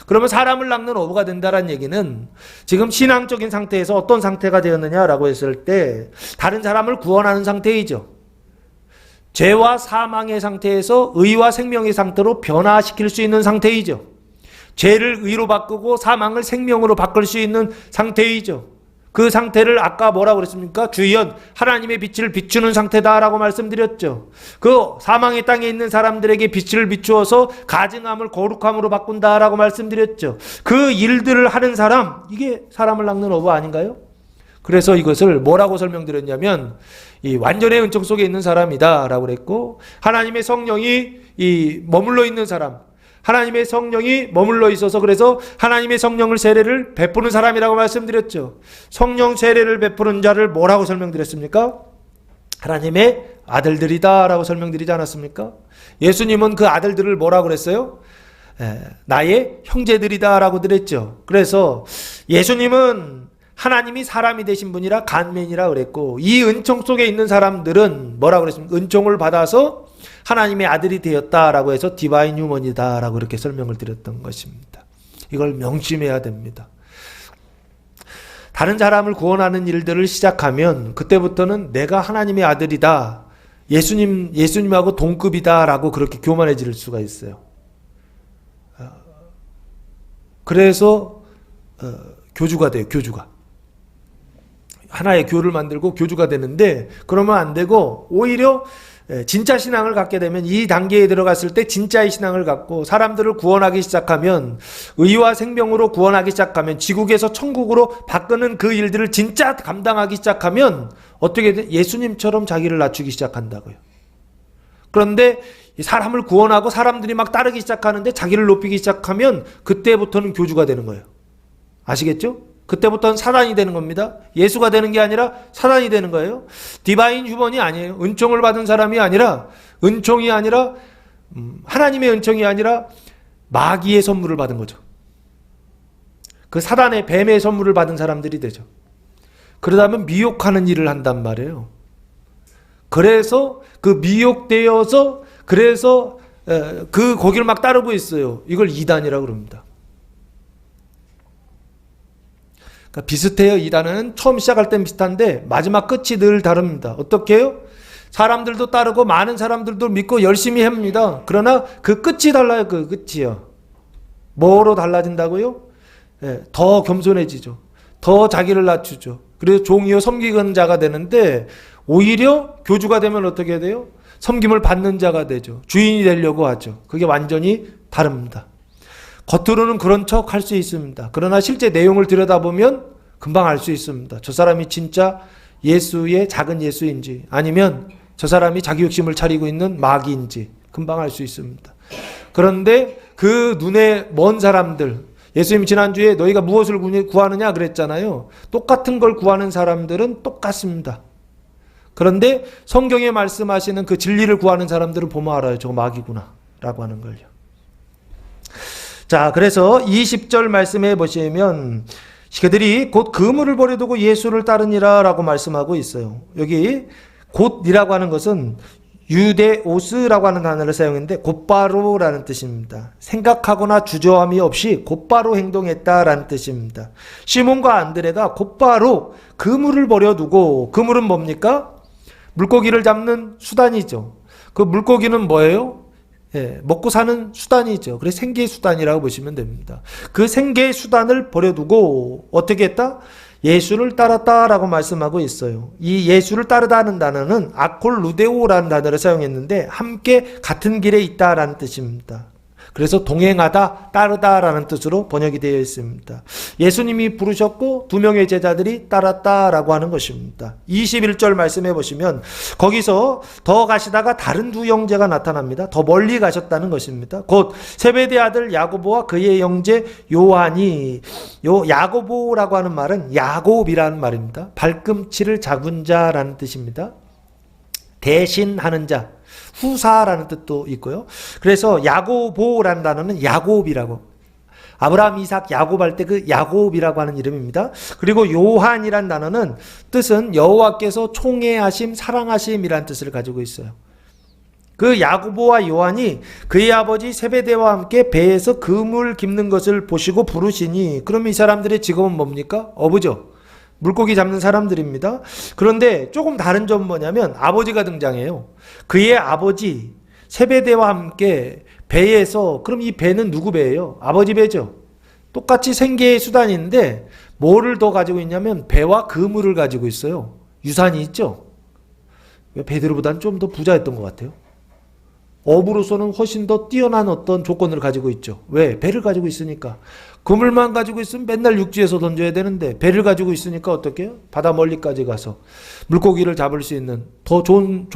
그러면 사람을 낚는 어부가 된다라는 얘기는 지금 신앙적인 상태에서 어떤 상태가 되었느냐라고 했을 때 다른 사람을 구원하는 상태이죠. 죄와 사망의 상태에서 의와 생명의 상태로 변화시킬 수 있는 상태이죠. 죄를 의로 바꾸고 사망을 생명으로 바꿀 수 있는 상태이죠. 그 상태를 아까 뭐라고 그랬습니까? 주연 하나님의 빛을 비추는 상태다라고 말씀드렸죠. 그 사망의 땅에 있는 사람들에게 빛을 비추어서 가증함을 거룩함으로 바꾼다라고 말씀드렸죠. 그 일들을 하는 사람, 이게 사람을 낚는 어부 아닌가요? 그래서 이것을 뭐라고 설명드렸냐면 이 완전의 은총 속에 있는 사람이다라고 그랬고 하나님의 성령이 머물러 있는 사람, 하나님의 성령이 머물러 있어서 그래서 하나님의 성령을 세례를 베푸는 사람이라고 말씀드렸죠. 성령 세례를 베푸는 자를 뭐라고 설명드렸습니까? 하나님의 아들들이다 라고 설명드리지 않았습니까? 예수님은 그 아들들을 뭐라고 그랬어요? 나의 형제들이다 라고 그랬죠. 그래서 예수님은 하나님이 사람이 되신 분이라 간맨이라 그랬고 이 은총 속에 있는 사람들은 뭐라고 그랬습니까? 은총을 받아서 하나님의 아들이 되었다라고 해서 디바인 휴먼이다라고 이렇게 설명을 드렸던 것입니다. 이걸 명심해야 됩니다. 다른 사람을 구원하는 일들을 시작하면 그때부터는 내가 하나님의 아들이다. 예수님하고 동급이다라고 그렇게 교만해질 수가 있어요. 그래서 교주가 돼요. 교주가. 하나의 교를 만들고 교주가 되는데 그러면 안 되고 오히려 진짜 신앙을 갖게 되면 이 단계에 들어갔을 때 진짜의 신앙을 갖고 사람들을 구원하기 시작하면 의와 생명으로 구원하기 시작하면 지국에서 천국으로 바꾸는 그 일들을 진짜 감당하기 시작하면 어떻게 돼? 예수님처럼 자기를 낮추기 시작한다고요. 그런데 사람을 구원하고 사람들이 막 따르기 시작하는데 자기를 높이기 시작하면 그때부터는 교주가 되는 거예요. 아시겠죠? 그때부터는 사단이 되는 겁니다. 예수가 되는 게 아니라 사단이 되는 거예요. 디바인 휴먼이 아니에요. 은총을 받은 사람이 아니라 은총이 아니라 하나님의 은총이 아니라 마귀의 선물을 받은 거죠. 그 사단의 뱀의 선물을 받은 사람들이 되죠. 그러다면 미혹하는 일을 한단 말이에요. 그래서 그 미혹되어서 그래서 그 거기를 막 따르고 있어요. 이걸 이단이라고 그럽니다. 그러니까 비슷해요. 이단은 처음 시작할 땐 비슷한데 마지막 끝이 늘 다릅니다. 어떻게 해요? 사람들도 따르고 많은 사람들도 믿고 열심히 합니다. 그러나 그 끝이 달라요. 그 끝이요. 뭐로 달라진다고요? 더 겸손해지죠. 더 자기를 낮추죠. 그래서 종이요 섬기는 자가 되는데 오히려 교주가 되면 어떻게 돼요? 섬김을 받는 자가 되죠. 주인이 되려고 하죠. 그게 완전히 다릅니다. 겉으로는 그런 척 할 수 있습니다. 그러나 실제 내용을 들여다보면 금방 알 수 있습니다. 저 사람이 진짜 예수의 작은 예수인지 아니면 저 사람이 자기 욕심을 차리고 있는 마귀인지 금방 알 수 있습니다. 그런데 그 눈에 먼 사람들, 예수님 지난주에 너희가 무엇을 구하느냐 그랬잖아요. 똑같은 걸 구하는 사람들은 똑같습니다. 그런데 성경에 말씀하시는 그 진리를 구하는 사람들은 보면 알아요. 저거 마귀구나 라고 하는 걸요. 자, 그래서 20절 말씀해 보시면 그들이 곧 그물을 버려두고 예수를 따르니라 라고 말씀하고 있어요. 여기 곧이라고 하는 것은 유데오스라고 하는 단어를 사용했는데 곧바로라는 뜻입니다. 생각하거나 주저함이 없이 곧바로 행동했다라는 뜻입니다. 시몬과 안드레가 곧바로 그물을 버려두고, 그물은 뭡니까? 물고기를 잡는 수단이죠. 그 물고기는 뭐예요? 먹고 사는 수단이죠. 그래서 생계의 수단이라고 보시면 됩니다. 그 생계의 수단을 버려두고 어떻게 했다? 예수를 따랐다라고 말씀하고 있어요. 이 예수를 따르다는 단어는 아콜루데오라는 단어를 사용했는데 함께 같은 길에 있다라는 뜻입니다. 그래서 동행하다, 따르다라는 뜻으로 번역이 되어 있습니다. 예수님이 부르셨고 두 명의 제자들이 따랐다라고 하는 것입니다. 21절 말씀해 보시면 거기서 더 가시다가 다른 두 형제가 나타납니다. 더 멀리 가셨다는 것입니다. 곧 세베대 아들 야고보와 그의 형제 요한이, 야고보라고 하는 말은 야곱이라는 말입니다. 발꿈치를 잡은 자라는 뜻입니다. 대신하는 자, 후사라는 뜻도 있고요. 그래서 야고보라는 단어는 야곱이라고, 아브라함, 이삭, 야곱 할 때 그 야곱이라고 하는 이름입니다. 그리고 요한이란 단어는 뜻은 여호와께서 총애하심, 사랑하심이라는 뜻을 가지고 있어요. 그 야고보와 요한이 그의 아버지 세베대와 함께 배에서 그물 깁는 것을 보시고 부르시니, 그러면 이 사람들의 직업은 뭡니까? 어부죠. 물고기 잡는 사람들입니다. 그런데 조금 다른 점은 뭐냐면 아버지가 등장해요. 그의 아버지 세베대와 함께 배에서, 그럼 이 배는 누구 배예요? 아버지 배죠. 똑같이 생계의 수단인데 뭐를 더 가지고 있냐면 배와 그물을 가지고 있어요. 유산이 있죠. 베드로보다는 좀 더 부자였던 것 같아요. 업으로서는 훨씬 더 뛰어난 어떤 조건을 가지고 있죠. 왜? 배를 가지고 있으니까. 그물만 가지고 있으면 맨날 육지에서 던져야 되는데 배를 가지고 있으니까 어떻게 해요? 바다 멀리까지 가서 물고기를 잡을 수 있는 더 좋은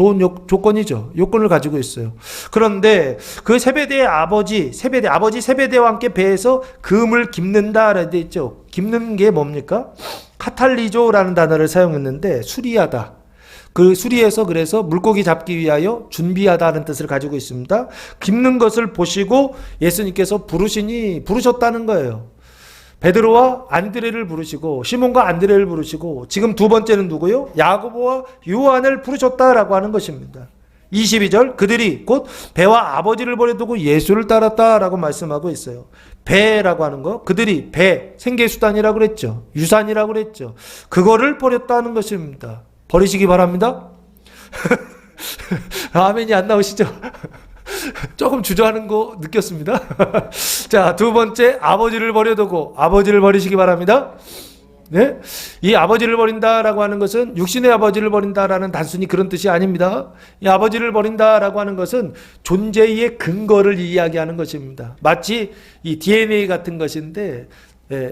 조건이죠. 요건을 가지고 있어요. 그런데 그 세베대의 아버지 세베대와 함께 배에서 그물 깁는다라고 되어 있죠. 깁는 게 뭡니까? 카탈리조라는 단어를 사용했는데 수리하다. 그 수리해서 그래서 물고기 잡기 위하여 준비하다는 뜻을 가지고 있습니다. 깁는 것을 보시고 예수님께서 부르셨다는 거예요. 베드로와 안드레를 부르시고 시몬과 안드레를 부르시고 지금 두 번째는 누구요? 야고보와 요한을 부르셨다라고 하는 것입니다. 22절 그들이 곧 배와 아버지를 버려두고 예수를 따랐다라고 말씀하고 있어요. 배라고 하는 거, 그들이 배, 생계수단이라고 그랬죠. 유산이라고 그랬죠. 그거를 버렸다는 것입니다. 버리시기 바랍니다. 아멘이 안 나오시죠? 조금 주저하는 거 느꼈습니다. 자, 두 번째, 아버지를 버려두고 아버지를 버리시기 바랍니다. 네? 이 아버지를 버린다라고 하는 것은 육신의 아버지를 버린다라는 단순히 그런 뜻이 아닙니다. 이 아버지를 버린다라고 하는 것은 존재의 근거를 이야기하는 것입니다. 마치 이 DNA 같은 것인데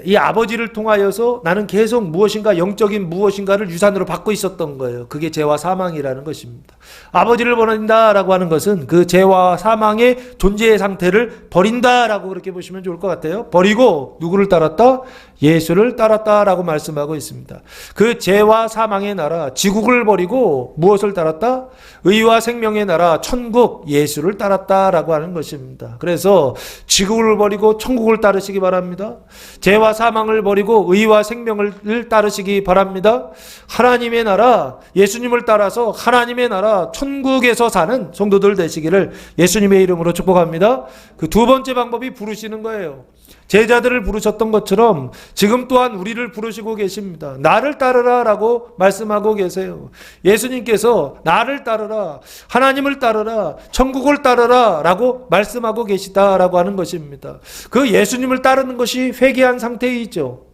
이 아버지를 통하여서 나는 계속 무엇인가 영적인 무엇인가를 유산으로 받고 있었던 거예요. 그게 죄와 사망이라는 것입니다. 아버지를 버린다라고 하는 것은 그 죄와 사망의 존재의 상태를 버린다라고 그렇게 보시면 좋을 것 같아요. 버리고 누구를 따랐다? 예수를 따랐다라고 말씀하고 있습니다. 그 죄와 사망의 나라 지국을 버리고 무엇을 따랐다? 의와 생명의 나라 천국 예수를 따랐다라고 하는 것입니다. 그래서 지국을 버리고 천국을 따르시기 바랍니다. 죄와 사망을 버리고 의와 생명을 따르시기 바랍니다. 하나님의 나라 예수님을 따라서 하나님의 나라 천국에서 사는 성도들 되시기를 예수님의 이름으로 축복합니다. 그 두 번째 방법이 부르시는 거예요. 제자들을 부르셨던 것처럼 지금 또한 우리를 부르시고 계십니다. 나를 따르라 라고 말씀하고 계세요. 예수님께서 나를 따르라, 하나님을 따르라, 천국을 따르라 라고 말씀하고 계시다라고 하는 것입니다. 그 예수님을 따르는 것이 회개한 상태이죠.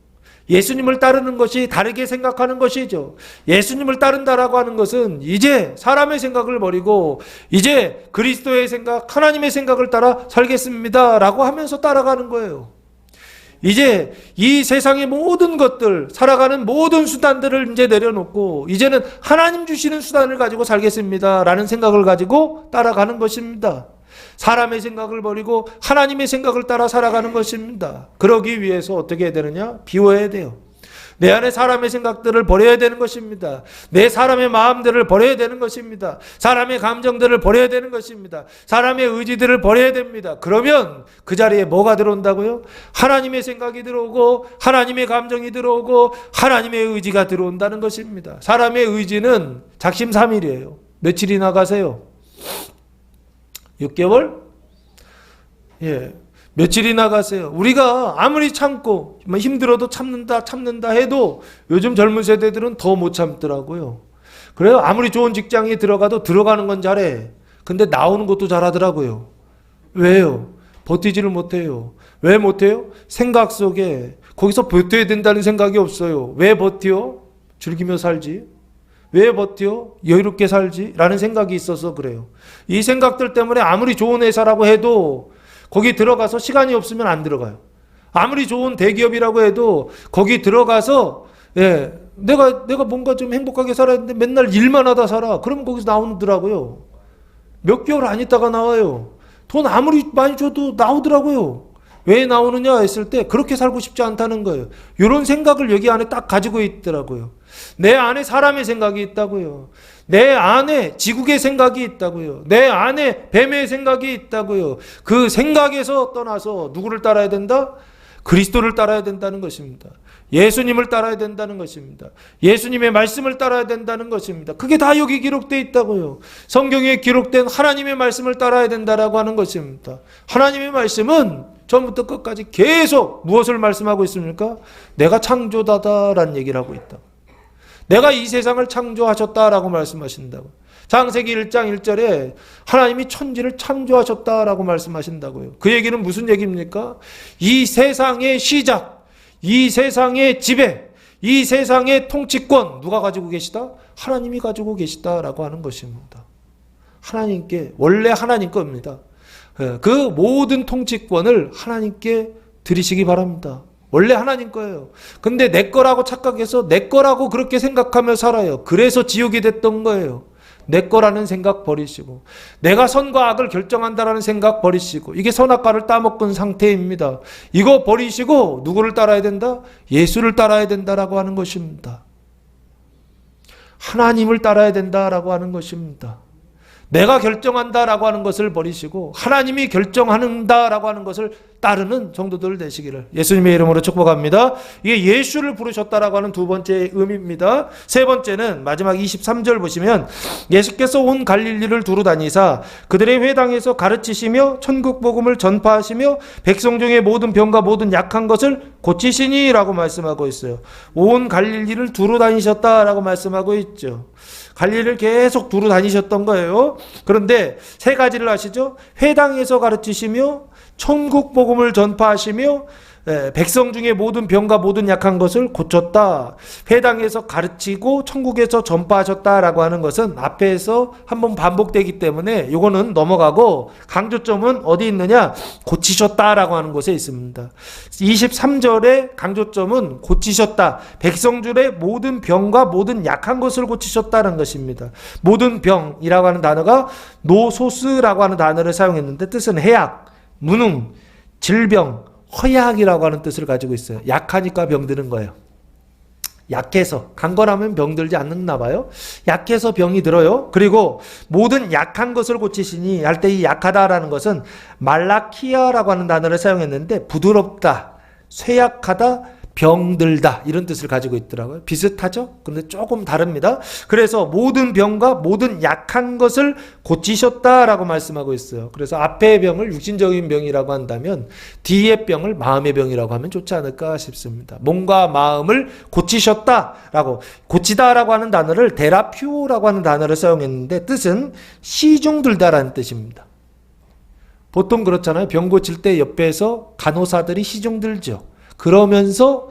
예수님을 따르는 것이 다르게 생각하는 것이죠. 예수님을 따른다라고 하는 것은 이제 사람의 생각을 버리고 이제 그리스도의 생각, 하나님의 생각을 따라 살겠습니다 라고 하면서 따라가는 거예요. 이제 이 세상의 모든 것들, 살아가는 모든 수단들을 이제 내려놓고 이제는 하나님 주시는 수단을 가지고 살겠습니다 라는 생각을 가지고 따라가는 것입니다. 사람의 생각을 버리고 하나님의 생각을 따라 살아가는 것입니다. 그러기 위해서 어떻게 해야 되느냐? 비워야 돼요. 내 안에 사람의 생각들을 버려야 되는 것입니다. 내 사람의 마음들을 버려야 되는 것입니다. 사람의 감정들을 버려야 되는 것입니다. 사람의 의지들을 버려야 됩니다. 그러면 그 자리에 뭐가 들어온다고요? 하나님의 생각이 들어오고 하나님의 감정이 들어오고 하나님의 의지가 들어온다는 것입니다. 사람의 의지는 작심삼일이에요. 며칠이나 가세요? 6개월? 예. 며칠이나 가세요. 우리가 아무리 참고 힘들어도 참는다 해도 요즘 젊은 세대들은 더 못 참더라고요. 그래요. 아무리 좋은 직장에 들어가도 들어가는 건 잘해. 근데 나오는 것도 잘하더라고요. 왜요? 버티지를 못해요. 왜 못해요? 생각 속에 거기서 버텨야 된다는 생각이 없어요. 왜 버텨? 즐기며 살지. 왜 버텨? 여유롭게 살지? 라는 생각이 있어서 그래요. 이 생각들 때문에 아무리 좋은 회사라고 해도 거기 들어가서 시간이 없으면 안 들어가요. 아무리 좋은 대기업이라고 해도 거기 들어가서 내가 뭔가 좀 행복하게 살아야 되는데 맨날 일만 하다 살아. 그러면 거기서 나오더라고요. 몇 개월 안 있다가 나와요. 돈 아무리 많이 줘도 나오더라고요. 왜 나오느냐 했을 때 그렇게 살고 싶지 않다는 거예요. 이런 생각을 여기 안에 딱 가지고 있더라고요. 내 안에 사람의 생각이 있다고요. 내 안에 지국의 생각이 있다고요. 내 안에 뱀의 생각이 있다고요. 그 생각에서 떠나서 누구를 따라야 된다? 그리스도를 따라야 된다는 것입니다. 예수님을 따라야 된다는 것입니다. 예수님의 말씀을 따라야 된다는 것입니다. 그게 다 여기 기록되어 있다고요. 성경에 기록된 하나님의 말씀을 따라야 된다라고 하는 것입니다. 하나님의 말씀은 처음부터 끝까지 계속 무엇을 말씀하고 있습니까? 내가 창조자다라는 얘기를 하고 있다. 내가 이 세상을 창조하셨다라고 말씀하신다고. 창세기 1장 1절에 하나님이 천지를 창조하셨다라고 말씀하신다고요. 그 얘기는 무슨 얘기입니까? 이 세상의 시작, 이 세상의 지배, 이 세상의 통치권 누가 가지고 계시다? 하나님이 가지고 계시다라고 하는 것입니다. 하나님께, 원래 하나님 겁니다. 그 모든 통치권을 하나님께 드리시기 바랍니다. 원래 하나님 거예요. 근데 내 거라고 착각해서 내 거라고 그렇게 생각하며 살아요. 그래서 지옥이 됐던 거예요. 내 거라는 생각 버리시고 내가 선과 악을 결정한다라는 생각 버리시고 이게 선악과를 따먹은 상태입니다. 이거 버리시고 누구를 따라야 된다? 예수를 따라야 된다라고 하는 것입니다. 하나님을 따라야 된다라고 하는 것입니다. 내가 결정한다라고 하는 것을 버리시고 하나님이 결정한다라고 하는 것을 따르는 성도들 되시기를 예수님의 이름으로 축복합니다. 이게 예수를 부르셨다라고 하는 두 번째 의미입니다. 세 번째는 마지막 23절 보시면 예수께서 온 갈릴리를 두루 다니사 그들의 회당에서 가르치시며 천국 복음을 전파하시며 백성 중에 모든 병과 모든 약한 것을 고치시니라고 말씀하고 있어요. 온 갈릴리를 두루 다니셨다라고 말씀하고 있죠. 갈릴리를 계속 두루 다니셨던 거예요. 그런데 세 가지를 하시죠. 회당에서 가르치시며 천국 복음을 전파하시며 백성 중에 모든 병과 모든 약한 것을 고쳤다. 회당에서 가르치고 천국에서 전파하셨다라고 하는 것은 앞에서 한번 반복되기 때문에 이거는 넘어가고 강조점은 어디 있느냐? 고치셨다라고 하는 곳에 있습니다. 23절의 강조점은 고치셨다. 백성 중에 모든 병과 모든 약한 것을 고치셨다는 것입니다. 모든 병이라고 하는 단어가 노소스라고 하는 단어를 사용했는데 뜻은 해약, 무능, 질병, 허약이라고 하는 뜻을 가지고 있어요. 약하니까 병드는 거예요. 약해서, 강건하면 병들지 않나 봐요. 약해서 병이 들어요. 그리고 모든 약한 것을 고치시니 할 때 이 약하다라는 것은 말라키아라고 하는 단어를 사용했는데 부드럽다, 쇠약하다, 병들다 이런 뜻을 가지고 있더라고요. 비슷하죠? 그런데 조금 다릅니다. 그래서 모든 병과 모든 약한 것을 고치셨다라고 말씀하고 있어요. 그래서 앞의 병을 육신적인 병이라고 한다면 뒤의 병을 마음의 병이라고 하면 좋지 않을까 싶습니다. 몸과 마음을 고치셨다라고, 고치다라고 하는 단어를 데라퓨라고 하는 단어를 사용했는데 뜻은 시중들다라는 뜻입니다. 보통 그렇잖아요. 병 고칠 때 옆에서 간호사들이 시중들죠. 그러면서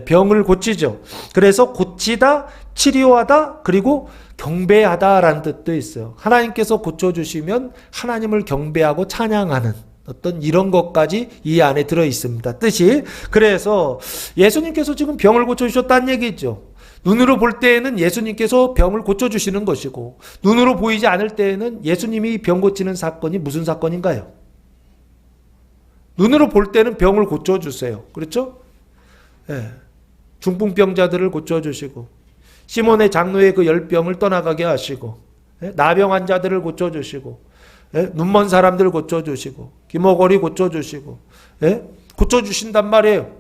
병을 고치죠. 그래서 고치다, 치료하다, 그리고 경배하다라는 뜻도 있어요. 하나님께서 고쳐주시면 하나님을 경배하고 찬양하는 어떤 이런 것까지 이 안에 들어 있습니다. 뜻이. 그래서 예수님께서 지금 병을 고쳐주셨다는 얘기죠. 눈으로 볼 때에는 예수님께서 병을 고쳐주시는 것이고 눈으로 보이지 않을 때에는 예수님이 병 고치는 사건이 무슨 사건인가요? 눈으로 볼 때는 병을 고쳐주세요. 그렇죠? 예. 중풍병자들을 고쳐주시고 시몬의 장로의 그 열병을 떠나가게 하시고 나병 환자들을 고쳐주시고 눈먼 사람들을 고쳐주시고 기머거리 고쳐주시고 고쳐주신단 말이에요.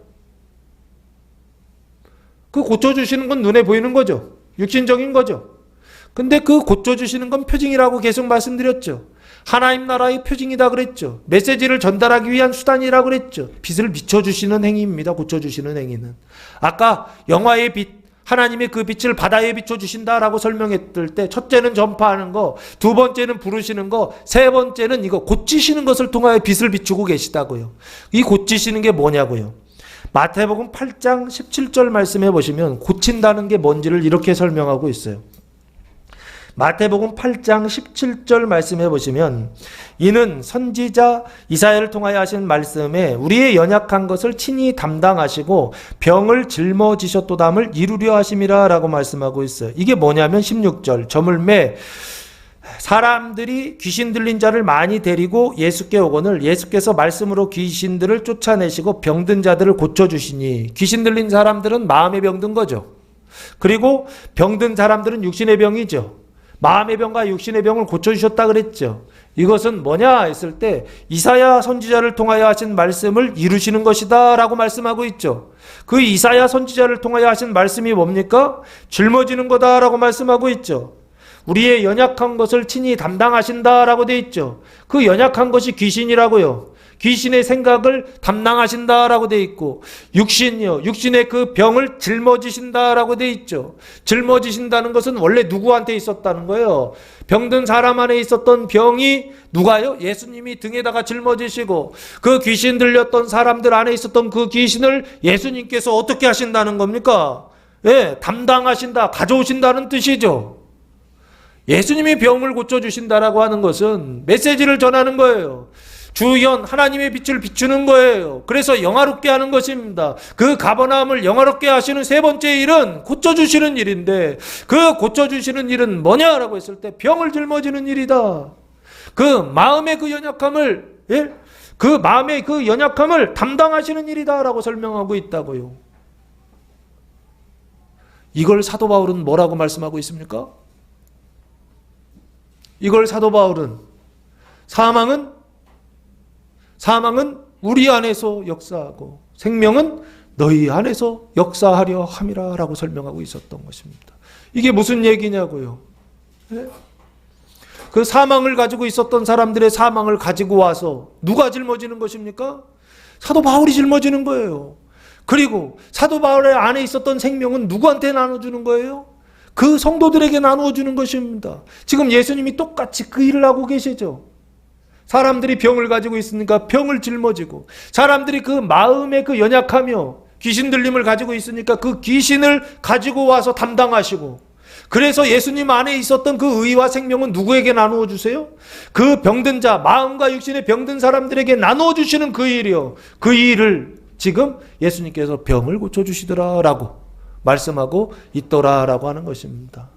그 고쳐주시는 건 눈에 보이는 거죠. 육신적인 거죠. 근데 그 고쳐주시는 건 표징이라고 계속 말씀드렸죠. 하나님 나라의 표징이다 그랬죠. 메시지를 전달하기 위한 수단이라고 그랬죠. 빛을 비춰주시는 행위입니다. 고쳐주시는 행위는. 아까 영화의 빛, 하나님의 그 빛을 바다에 비춰주신다라고 설명했을 때 첫째는 전파하는 거, 두 번째는 부르시는 거, 세 번째는 이거 고치시는 것을 통하여 빛을 비추고 계시다고요. 이 고치시는 게 뭐냐고요. 마태복음 8장 17절 말씀해 보시면 고친다는 게 뭔지를 이렇게 설명하고 있어요. 마태복음 8장 17절 말씀해 보시면 이는 선지자 이사야를 통하여 하신 말씀에 우리의 연약한 것을 친히 담당하시고 병을 짊어지셨도담을 이루려 하심이라 라고 말씀하고 있어요. 이게 뭐냐면 16절 저물매 사람들이 귀신 들린 자를 많이 데리고 예수께 오거늘 예수께서 말씀으로 귀신들을 쫓아내시고 병든 자들을 고쳐주시니 귀신 들린 사람들은 마음의 병든 거죠. 그리고 병든 사람들은 육신의 병이죠. 마음의 병과 육신의 병을 고쳐주셨다 그랬죠. 이것은 뭐냐 했을 때 이사야 선지자를 통하여 하신 말씀을 이루시는 것이다 라고 말씀하고 있죠. 그 이사야 선지자를 통하여 하신 말씀이 뭡니까? 짊어지는 거다 라고 말씀하고 있죠. 우리의 연약한 것을 친히 담당하신다 라고 되어 있죠. 그 연약한 것이 귀신이라고요. 귀신의 생각을 담당하신다라고 되어 있고 육신이요. 육신의 그 병을 짊어지신다라고 되어 있죠. 짊어지신다는 것은 원래 누구한테 있었다는 거예요. 병든 사람 안에 있었던 병이 누가요? 예수님이 등에다가 짊어지시고 그 귀신 들렸던 사람들 안에 있었던 그 귀신을 예수님께서 어떻게 하신다는 겁니까? 예, 담당하신다, 가져오신다는 뜻이죠. 예수님이 병을 고쳐주신다라고 하는 것은 메시지를 전하는 거예요. 주연 하나님의 빛을 비추는 거예요. 그래서 영화롭게 하는 것입니다. 그 가버나움을 영화롭게 하시는 세 번째 일은 고쳐주시는 일인데 그 고쳐주시는 일은 뭐냐라고 했을 때 병을 짊어지는 일이다. 그 마음의 그 연약함을 그 마음의 그 연약함을 담당하시는 일이다라고 설명하고 있다고요. 이걸 사도 바울은 뭐라고 말씀하고 있습니까? 이걸 사도 바울은 사망은 우리 안에서 역사하고 생명은 너희 안에서 역사하려 함이라 라고 설명하고 있었던 것입니다. 이게 무슨 얘기냐고요. 네? 그 사망을 가지고 있었던 사람들의 사망을 가지고 와서 누가 짊어지는 것입니까? 사도 바울이 짊어지는 거예요. 그리고 사도 바울의 안에 있었던 생명은 누구한테 나눠주는 거예요? 그 성도들에게 나누어 주는 것입니다. 지금 예수님이 똑같이 그 일을 하고 계시죠. 사람들이 병을 가지고 있으니까 병을 짊어지고, 사람들이 그 마음의 그 연약하며 귀신 들림을 가지고 있으니까 그 귀신을 가지고 와서 담당하시고, 그래서 예수님 안에 있었던 그 의와 생명은 누구에게 나누어 주세요? 그 병든 자, 마음과 육신의 병든 사람들에게 나누어 주시는 그 일이요. 그 일을 지금 예수님께서 병을 고쳐주시더라라고 말씀하고 있더라라고 하는 것입니다.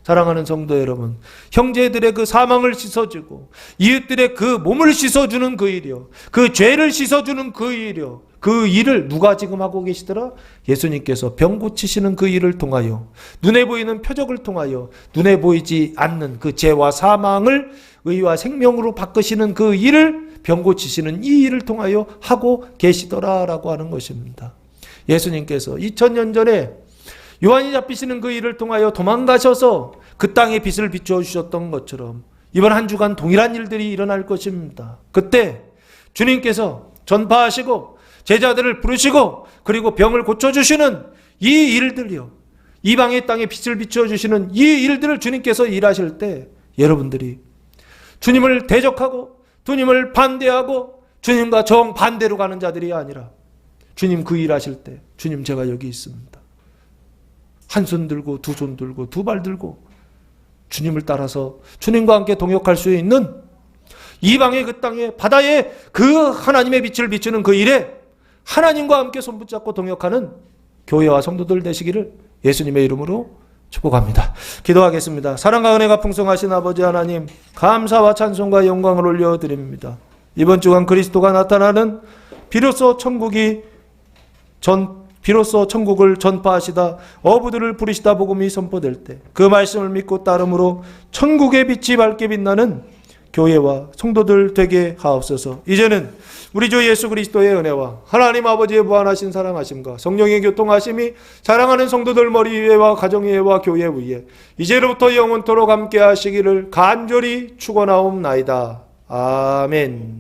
사랑하는 성도 여러분, 형제들의 그 사망을 씻어주고 이웃들의 그 몸을 씻어주는 그 일이요, 그 죄를 씻어주는 그 일이요, 그 일을 누가 지금 하고 계시더라? 예수님께서 병 고치시는 그 일을 통하여, 눈에 보이는 표적을 통하여 눈에 보이지 않는 그 죄와 사망을 의와 생명으로 바꾸시는 그 일을, 병 고치시는 이 일을 통하여 하고 계시더라라고 하는 것입니다. 예수님께서 2000년 전에 요한이 잡히시는 그 일을 통하여 도망가셔서 그 땅에 빛을 비추어 주셨던 것처럼 이번 한 주간 동일한 일들이 일어날 것입니다. 그때 주님께서 전파하시고 제자들을 부르시고 그리고 병을 고쳐주시는 이 일들이요, 이방의 땅에 빛을 비추어 주시는 이 일들을 주님께서 일하실 때 여러분들이 주님을 대적하고 주님을 반대하고 주님과 정반대로 가는 자들이 아니라 주님 그 일하실 때 주님 제가 여기 있습니다, 한 손 들고 두 손 들고 두 발 들고 주님을 따라서 주님과 함께 동역할 수 있는 이방의 그 땅에 바다에 그 하나님의 빛을 비추는 그 일에 하나님과 함께 손붙잡고 동역하는 교회와 성도들 되시기를 예수님의 이름으로 축복합니다. 기도하겠습니다. 사랑과 은혜가 풍성하신 아버지 하나님, 감사와 찬송과 영광을 올려드립니다. 이번 주간 그리스도가 나타나는 비로소 천국을 전파하시다 어부들을 부르시다 복음이 선포될 때 그 말씀을 믿고 따름으로 천국의 빛이 밝게 빛나는 교회와 성도들 되게 하옵소서. 이제는 우리 주 예수 그리스도의 은혜와 하나님 아버지의 무한하신 사랑하심과 성령의 교통하심이 사랑하는 성도들 머리 위에와 가정 위에와 교회 위에 이제로부터 영원토록 함께 하시기를 간절히 축원하옵나이다. 아멘.